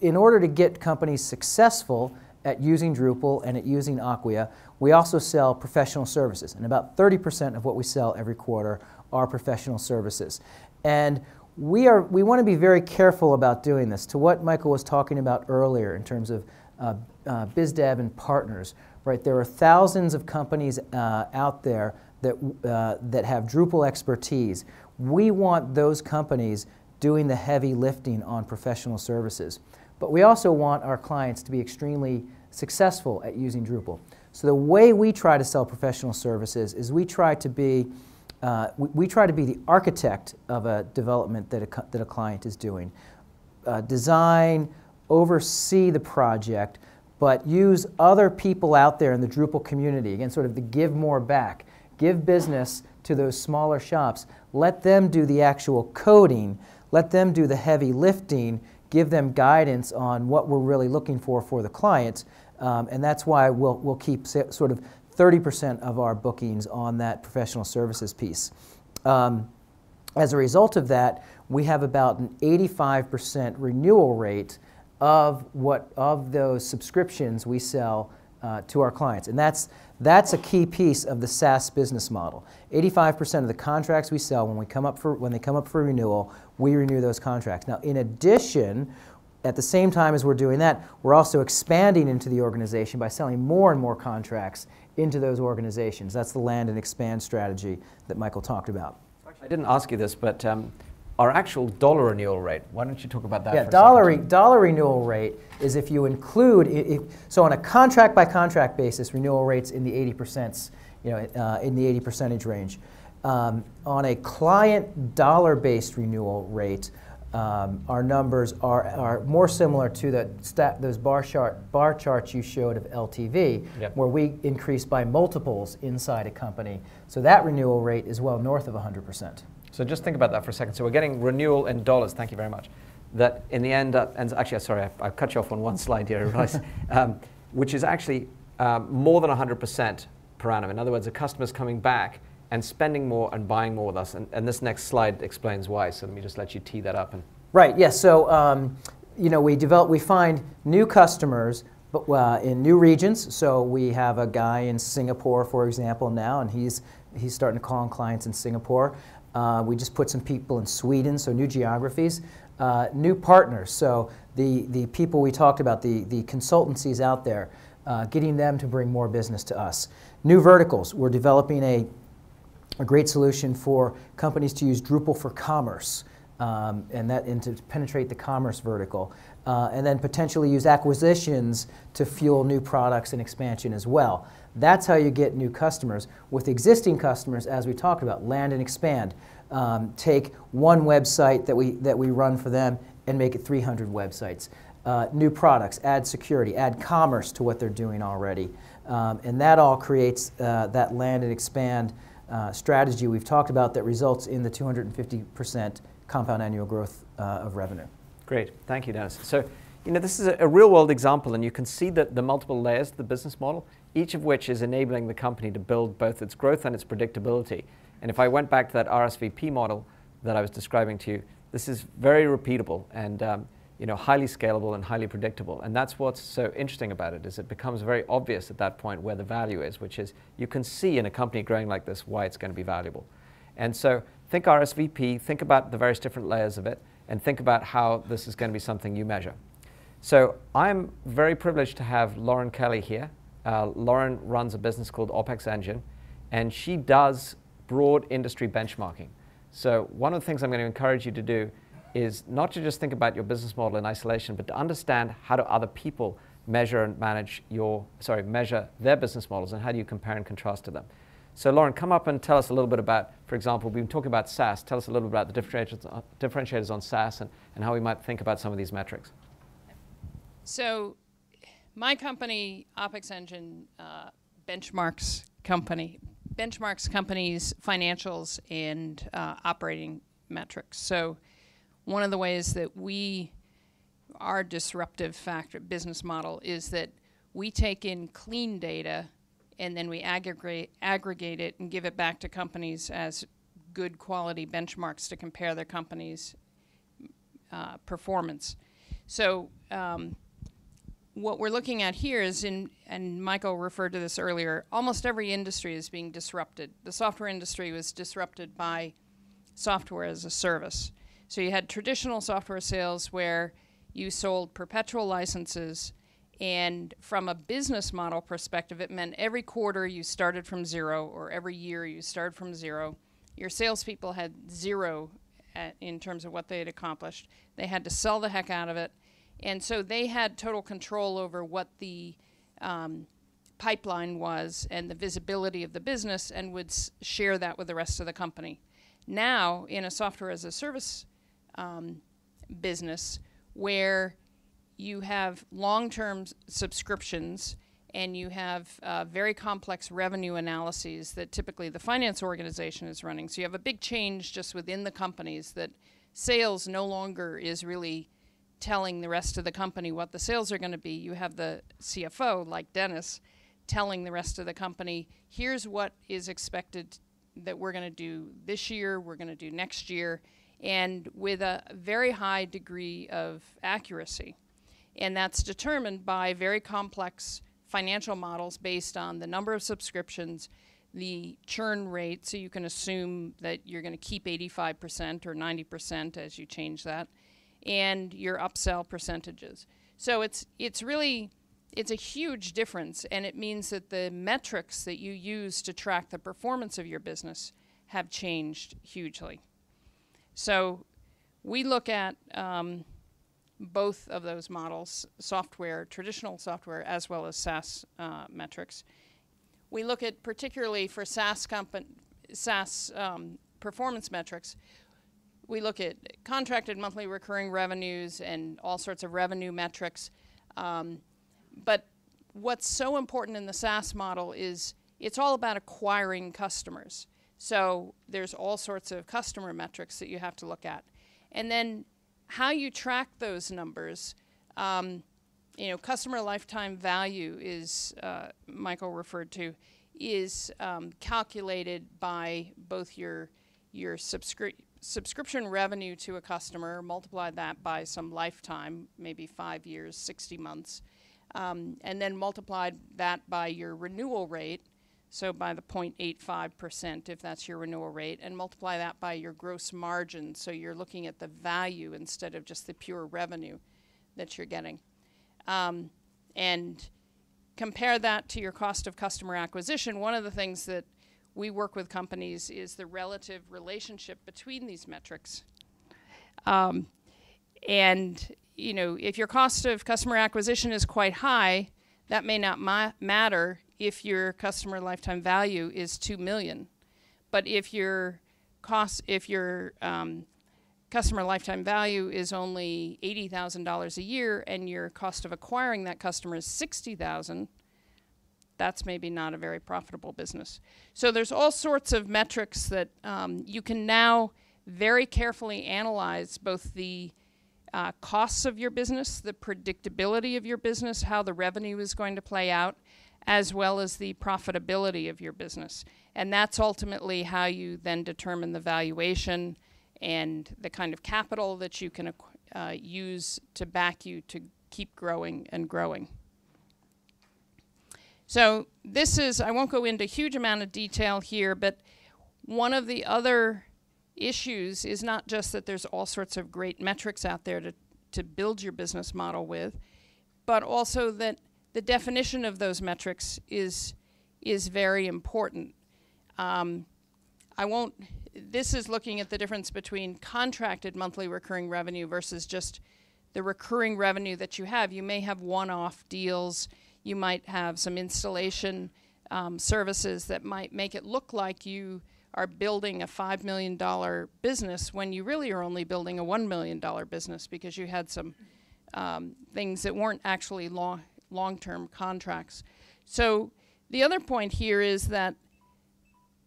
in order to get companies successful at using Drupal and at using Acquia, we also sell professional services. And about 30% of what we sell every quarter are professional services. And we want to be very careful about doing this. To what Michael was talking about earlier in terms of biz dev and partners, right? There are thousands of companies out there that have Drupal expertise. We want those companies doing the heavy lifting on professional services. But we also want our clients to be extremely successful at using Drupal. So the way we try to sell professional services is we try to be the architect of a development that a client is doing. Design, oversee the project, but use other people out there in the Drupal community, again, sort of the give more back. Give business to those smaller shops. Let them do the actual coding. Let them do the heavy lifting. Give them guidance on what we're really looking for the clients. And that's why we'll keep sort of 30% of our bookings on that professional services piece. As a result of that, we have about an 85% renewal rate of those subscriptions we sell to our clients. And that's a key piece of the SaaS business model. 85% of the contracts we sell when they come up for renewal, we renew those contracts. Now, in addition, at the same time as we're doing that, we're also expanding into the organization by selling more and more contracts into those organizations. That's the land and expand strategy that Michael talked about. I didn't ask you this, but our actual dollar renewal rate, why don't you talk about that for a second? Dollar renewal rate is if you include, so on a contract by contract basis, renewal rates in the 80%, in the 80% range. On a client dollar-based renewal rate, our numbers are more similar to those bar charts you showed of LTV, yep, where we increase by multiples inside a company. So that renewal rate is well north of 100%. So just think about that for a second. So we're getting renewal in dollars, thank you very much, that in the end, and actually, sorry, I cut you off on one slide here, I realize, which is actually more than 100% per annum. In other words, the customer's coming back and spending more and buying more with us. And this next slide explains why, so let me just let you tee that up. Right, yes, so we find new customers but, in new regions. So we have a guy in Singapore, for example, now, and he's starting to call on clients in Singapore. We just put some people in Sweden, so new geographies. New partners, so the people we talked about, the consultancies out there, getting them to bring more business to us. New verticals, we're developing a great solution for companies to use Drupal for commerce, and to penetrate the commerce vertical. And then potentially use acquisitions to fuel new products and expansion as well. That's how you get new customers. With existing customers, as we talked about, land and expand. Take one website that we run for them and make it 300 websites. New products, add security, add commerce to what they're doing already. And that all creates that land and expand strategy we've talked about that results in the 250% compound annual growth of revenue. Great, thank you, Dennis. So, this is a real-world example, and you can see that the multiple layers of the business model, each of which is enabling the company to build both its growth and its predictability. And if I went back to that RSVP model that I was describing to you, this is very repeatable and highly scalable and highly predictable. And that's what's so interesting about it, is it becomes very obvious at that point where the value is, which is you can see in a company growing like this why it's going to be valuable. And so think RSVP, think about the various different layers of it, and think about how this is going to be something you measure. So I'm very privileged to have Lauren Kelly here. Lauren runs a business called OPEX Engine, and she does broad industry benchmarking. So one of the things I'm going to encourage you to do is not to just think about your business model in isolation, but to understand how do other people measure and measure their business models, and how do you compare and contrast to them? So Lauren, come up and tell us a little bit about, for example, we've been talking about SaaS. Tell us a little bit about the differentiators on SaaS and how we might think about some of these metrics. So my company, OpEx Engine, benchmarks companies' financials and operating metrics. So one of the ways that our disruptive business model is that we take in clean data and then we aggregate it and give it back to companies as good quality benchmarks to compare their company's performance. So what we're looking at here is, and Michael referred to this earlier, almost every industry is being disrupted. The software industry was disrupted by software as a service. So you had traditional software sales where you sold perpetual licenses, and from a business model perspective, it meant every quarter you started from zero, or every year you started from zero. Your salespeople had zero in terms of what they had accomplished. They had to sell the heck out of it. And so they had total control over what the pipeline was and the visibility of the business, and would share that with the rest of the company. Now, in a software as a service business, where you have long-term subscriptions and you have very complex revenue analyses that typically the finance organization is running. So you have a big change just within the companies, that sales no longer is really telling the rest of the company what the sales are going to be. You have the CFO, like Dennis, telling the rest of the company, here's what is expected that we're going to do this year, we're going to do next year, and with a very high degree of accuracy. And that's determined by very complex financial models based on the number of subscriptions, the churn rate, so you can assume that you're going to keep 85% or 90% as you change that, and your upsell percentages. So it's a huge difference, and it means that the metrics that you use to track the performance of your business have changed hugely. So we look at both of those models, traditional software, as well as SaaS metrics. We look at, particularly for SaaS performance metrics, we look at contracted monthly recurring revenues and all sorts of revenue metrics. But what's so important in the SaaS model is it's all about acquiring customers. So there's all sorts of customer metrics that you have to look at. And then how you track those numbers, customer lifetime value is, Michael referred to, is calculated by both your subscription revenue to a customer, multiply that by some lifetime, maybe 5 years, 60 months, and then multiply that by your renewal rate, so by the 0.85% if that's your renewal rate, and multiply that by your gross margin, so you're looking at the value instead of just the pure revenue that you're getting. And compare that to your cost of customer acquisition. One of the things that we work with companies is the relative relationship between these metrics. And if your cost of customer acquisition is quite high, that may not matter if your customer lifetime value is $2 million. But if your customer lifetime value is only $80,000 a year and your cost of acquiring that customer is $60,000, that's maybe not a very profitable business. So there's all sorts of metrics that you can now very carefully analyze, both the costs of your business, the predictability of your business, how the revenue is going to play out, as well as the profitability of your business. And that's ultimately how you then determine the valuation and the kind of capital that you can use to back you to keep growing and growing. So this is, I won't go into a huge amount of detail here, but one of the other issues is not just that there's all sorts of great metrics out there to build your business model with, but also that the definition of those metrics is very important. This is looking at the difference between contracted monthly recurring revenue versus just the recurring revenue that you have. You may have one-off deals. You might have some installation services that might make it look like you are building a $5 million business when you really are only building a $1 million business because you had some things that weren't actually long-term contracts. So the other point here is that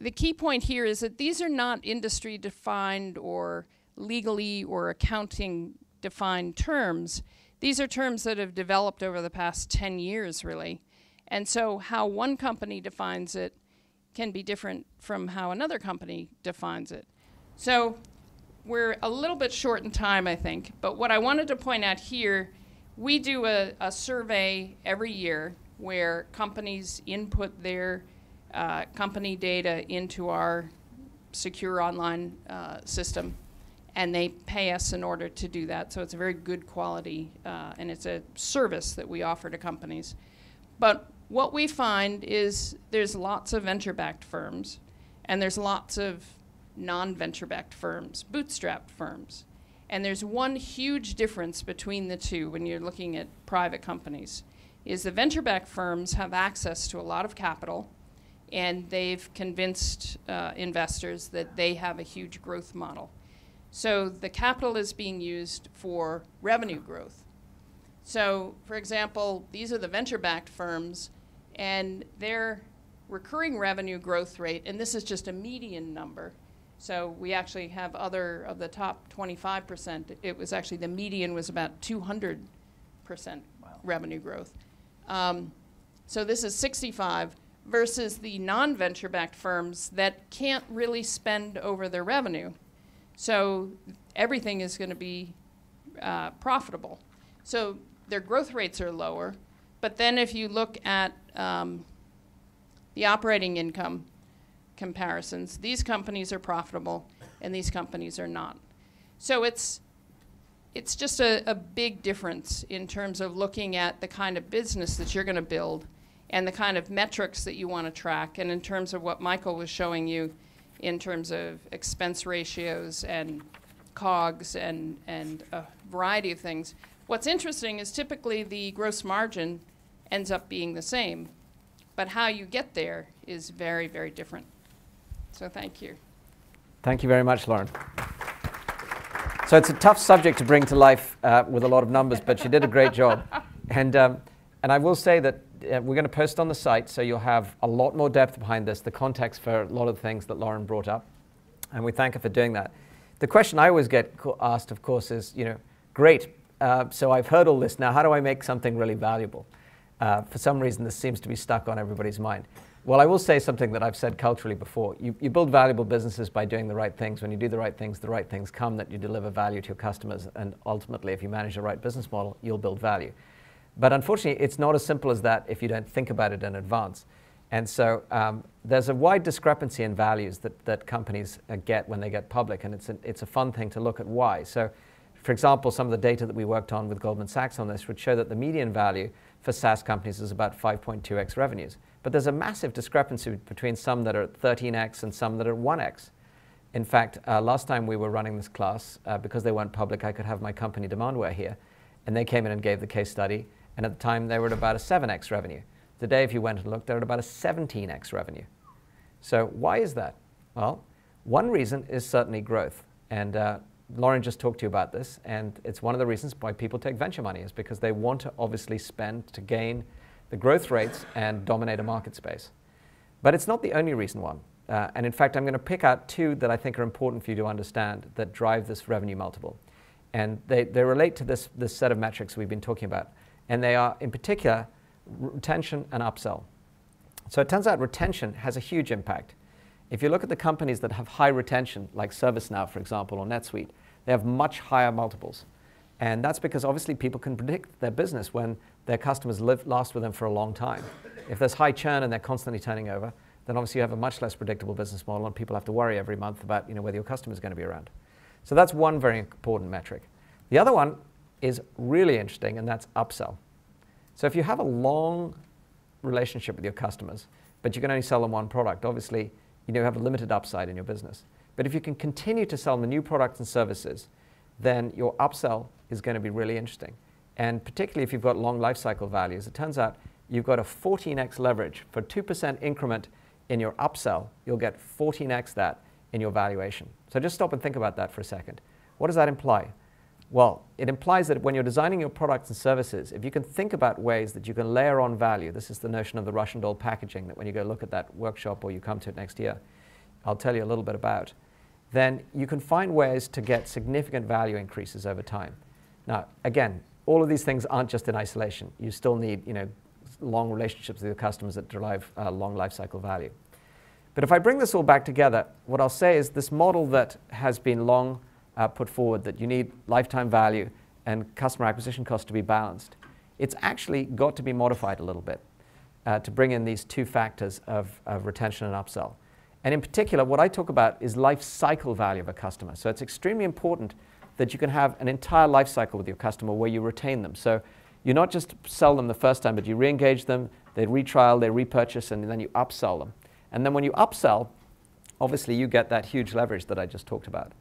the key point here is that these are not industry defined or legally or accounting defined terms. These are terms that have developed over the past 10 years, really. And so how one company defines it can be different from how another company defines it. So we're a little bit short in time, I think. But what I wanted to point out here, we do a survey every year where companies input their company data into our secure online system, and they pay us in order to do that. So it's a very good quality, and it's a service that we offer to companies. But what we find is there's lots of venture-backed firms, and there's lots of non-venture-backed firms, bootstrapped firms. And there's one huge difference between the two when you're looking at private companies, is the venture-backed firms have access to a lot of capital, and they've convinced investors that they have a huge growth model. So the capital is being used for revenue growth. So, for example, these are the venture-backed firms, and their recurring revenue growth rate, and this is just a median number. So we actually have other of the top 25%. It was actually, the median was about 200% revenue growth. So this is 65 versus the non-venture-backed firms that can't really spend over their revenue. So everything is going to be profitable. So their growth rates are lower. But then if you look at the operating income comparisons, these companies are profitable and these companies are not. So it's just a big difference in terms of looking at the kind of business that you're going to build and the kind of metrics that you want to track, and in terms of what Michael was showing you in terms of expense ratios and COGS and a variety of things. What's interesting is typically the gross margin ends up being the same, but how you get there is very, very different. So thank you. Thank you very much, Lauren. So it's a tough subject to bring to life with a lot of numbers, but you did a great job. And I will say that we're going to post on the site, so you'll have a lot more depth behind this, the context for a lot of the things that Lauren brought up. And we thank her for doing that. The question I always get asked, of course, is, great, so I've heard all this. Now, how do I make something really valuable? For some reason, this seems to be stuck on everybody's mind. Well, I will say something that I've said culturally before. You build valuable businesses by doing the right things. When you do the right things come, that you deliver value to your customers. And ultimately, if you manage the right business model, you'll build value. But unfortunately, it's not as simple as that if you don't think about it in advance. And so there's a wide discrepancy in values that companies get when they get public. And it's a fun thing to look at why. So, for example, some of the data that we worked on with Goldman Sachs on this would show that the median value for SaaS companies is about 5.2x revenues. But there's a massive discrepancy between some that are at 13x and some that are 1x. In fact, last time we were running this class, because they weren't public, I could have my company Demandware here. And they came in and gave the case study. And at the time, they were at about a 7x revenue. Today, if you went and looked, they're at about a 17x revenue. So why is that? Well, one reason is certainly growth. And Lauren just talked to you about this. And it's one of the reasons why people take venture money, is because they want to obviously spend to gain the growth rates and dominate a market space. But it's not the only reason one. And in fact, I'm going to pick out two that I think are important for you to understand that drive this revenue multiple. And they relate to this set of metrics we've been talking about. And they are, in particular, retention and upsell. So it turns out retention has a huge impact. If you look at the companies that have high retention, like ServiceNow, for example, or NetSuite, they have much higher multiples. And that's because obviously people can predict their business when their customers last with them for a long time. If there's high churn and they're constantly turning over, then obviously you have a much less predictable business model, and people have to worry every month about whether your customer is going to be around. So that's one very important metric. The other one is really interesting, and that's upsell. So if you have a long relationship with your customers, but you can only sell them one product, obviously you have a limited upside in your business. But if you can continue to sell them the new products and services, then your upsell is going to be really interesting. And particularly if you've got long life cycle values, it turns out you've got a 14x leverage. For 2% increment in your upsell, you'll get 14x that in your valuation. So just stop and think about that for a second. What does that imply? Well, it implies that when you're designing your products and services, if you can think about ways that you can layer on value, this is the notion of the Russian doll packaging that when you go look at that workshop or you come to it next year, I'll tell you a little bit about, then you can find ways to get significant value increases over time. Now, again, all of these things aren't just in isolation. You still need, long relationships with your customers that derive long life cycle value. But if I bring this all back together, what I'll say is this model that has been long put forward, that you need lifetime value and customer acquisition cost to be balanced, it's actually got to be modified a little bit to bring in these two factors of retention and upsell. And in particular, what I talk about is life cycle value of a customer. So it's extremely important that you can have an entire life cycle with your customer where you retain them. So you not just sell them the first time, but you re-engage them, they retrial, they repurchase, and then you upsell them. And then when you upsell, obviously you get that huge leverage that I just talked about.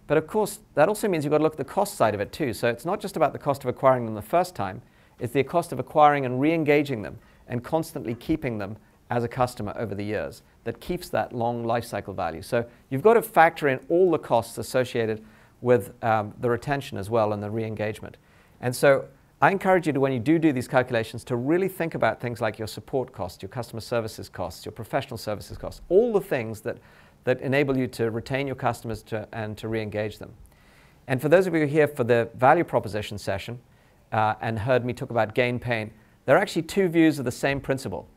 But of course, that also means you've got to look at the cost side of it too. So it's not just about the cost of acquiring them the first time, it's the cost of acquiring and re-engaging them and constantly keeping them as a customer over the years that keeps that long life cycle value. So you've got to factor in all the costs associated with the retention as well and the re-engagement. And so I encourage you to, when you do these calculations, to really think about things like your support costs, your customer services costs, your professional services costs, all the things that enable you to retain your customers and to re-engage them. And for those of you who are here for the value proposition session and heard me talk about gain pain, there are actually two views of the same principle.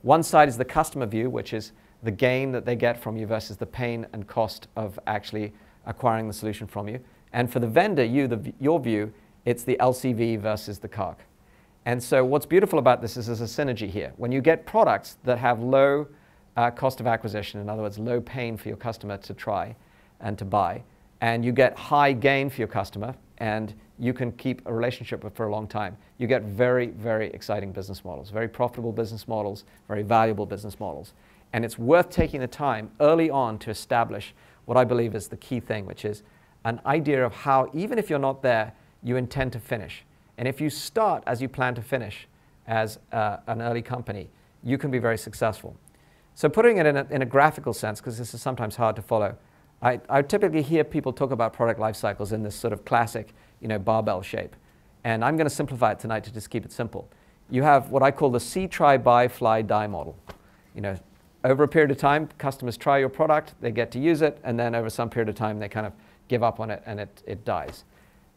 One side is the customer view, which is the gain that they get from you versus the pain and cost of actually acquiring the solution from you. And for the vendor, your view, it's the LCV versus the CAC. And so what's beautiful about this is there's a synergy here. When you get products that have low cost of acquisition, in other words, low pain for your customer to try and to buy, and you get high gain for your customer, and you can keep a relationship with for a long time, you get very, very exciting business models, very profitable business models, very valuable business models. And it's worth taking the time early on to establish what I believe is the key thing, which is an idea of how, even if you're not there, you intend to finish. And if you start as you plan to finish as an early company, you can be very successful. So putting it in a graphical sense, because this is sometimes hard to follow, I typically hear people talk about product life cycles in this sort of classic barbell shape. And I'm going to simplify it tonight to just keep it simple. You have what I call the see, try, buy, fly, die model. Over a period of time, customers try your product, they get to use it, and then over some period of time, they kind of give up on it and it dies.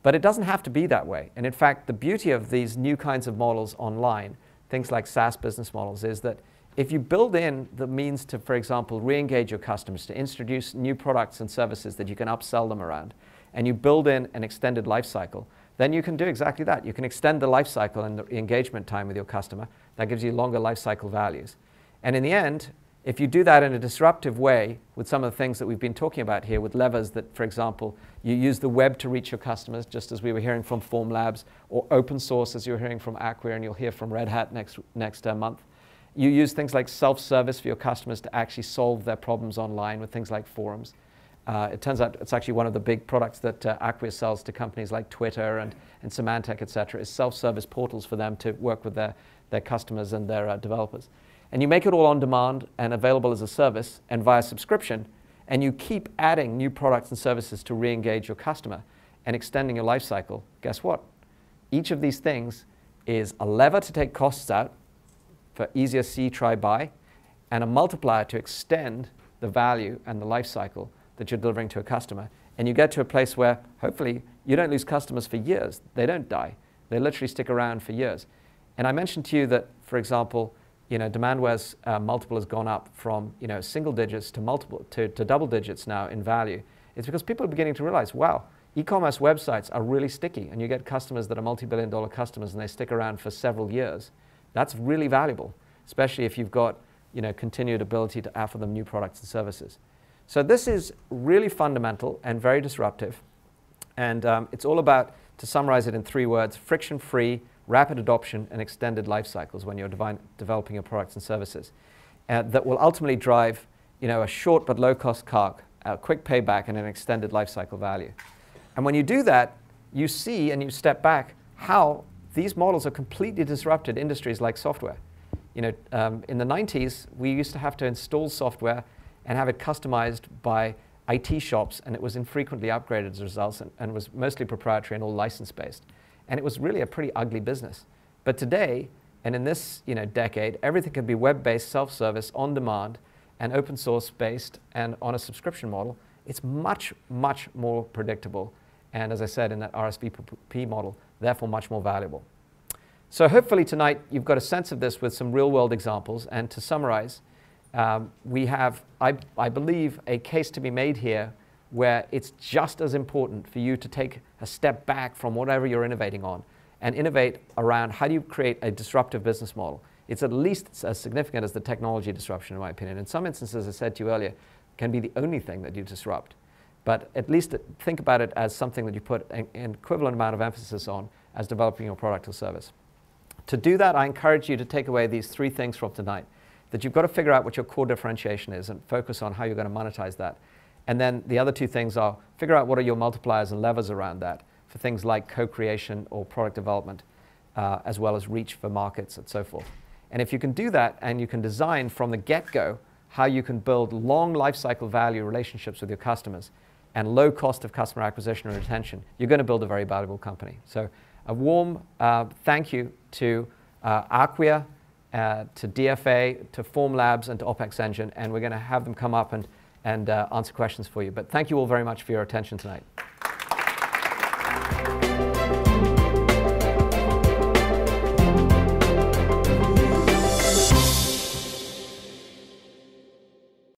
But it doesn't have to be that way. And in fact, the beauty of these new kinds of models online, things like SaaS business models, is that if you build in the means to, for example, re-engage your customers, to introduce new products and services that you can upsell them around, and you build in an extended life cycle, then you can do exactly that. You can extend the life cycle and the engagement time with your customer. That gives you longer life cycle values. And in the end, if you do that in a disruptive way with some of the things that we've been talking about here, with levers that, for example, you use the web to reach your customers, just as we were hearing from Formlabs, or open source, as you're hearing from Acquia, and you'll hear from Red Hat next month. You use things like self-service for your customers to actually solve their problems online with things like forums. It turns out it's actually one of the big products that Acquia sells to companies like Twitter and Symantec, et cetera, is self-service portals for them to work with their customers and their developers. And you make it all on demand and available as a service and via subscription, and you keep adding new products and services to re-engage your customer and extending your life cycle. Guess what? Each of these things is a lever to take costs out for easier see, try, buy, and a multiplier to extend the value and the life cycle that you're delivering to a customer. And you get to a place where hopefully you don't lose customers for years. They don't die. They literally stick around for years. And I mentioned to you that, for example, Demandware's multiple has gone up from single digits to double digits now in value. It's because people are beginning to realize, wow, e-commerce websites are really sticky, and you get customers that are multi-billion-dollar customers, and they stick around for several years. That's really valuable, especially if you've got continued ability to offer them new products and services. So this is really fundamental and very disruptive, and it's all about, to summarize it in 3 words, friction-free, rapid adoption, and extended life cycles when you're developing your products and services that will ultimately drive a short but low-cost CAC, a quick payback, and an extended life cycle value. And when you do that, you see and you step back how these models have completely disrupted industries like software. You know, in the 90s, we used to have to install software and have it customized by IT shops, and it was infrequently upgraded as a result, and was mostly proprietary and all license-based. And it was really a pretty ugly business. But today, and in this decade, everything can be web-based, self-service, on-demand, and open source-based, and on a subscription model. It's much, much more predictable, and as I said, in that RSVP model, therefore much more valuable. So hopefully tonight you've got a sense of this with some real-world examples. And to summarize, we have, I believe, a case to be made here where it's just as important for you to take a step back from whatever you're innovating on and innovate around how do you create a disruptive business model. It's at least as significant as the technology disruption, in my opinion. In some instances, as I said to you earlier, can be the only thing that you disrupt. But at least think about it as something that you put an equivalent amount of emphasis on as developing your product or service. To do that, I encourage you to take away these 3 things from tonight. That you've got to figure out what your core differentiation is and focus on how you're going to monetize that. And then the other 2 things are figure out what are your multipliers and levers around that for things like co-creation or product development, as well as reach for markets and so forth. And if you can do that and you can design from the get-go how you can build long lifecycle value relationships with your customers and low cost of customer acquisition and retention, you're going to build a very valuable company. So a warm thank you to Acquia, to DFA, to Formlabs, and to OPEX Engine, and we're going to have them come up and answer questions for you. But thank you all very much for your attention tonight.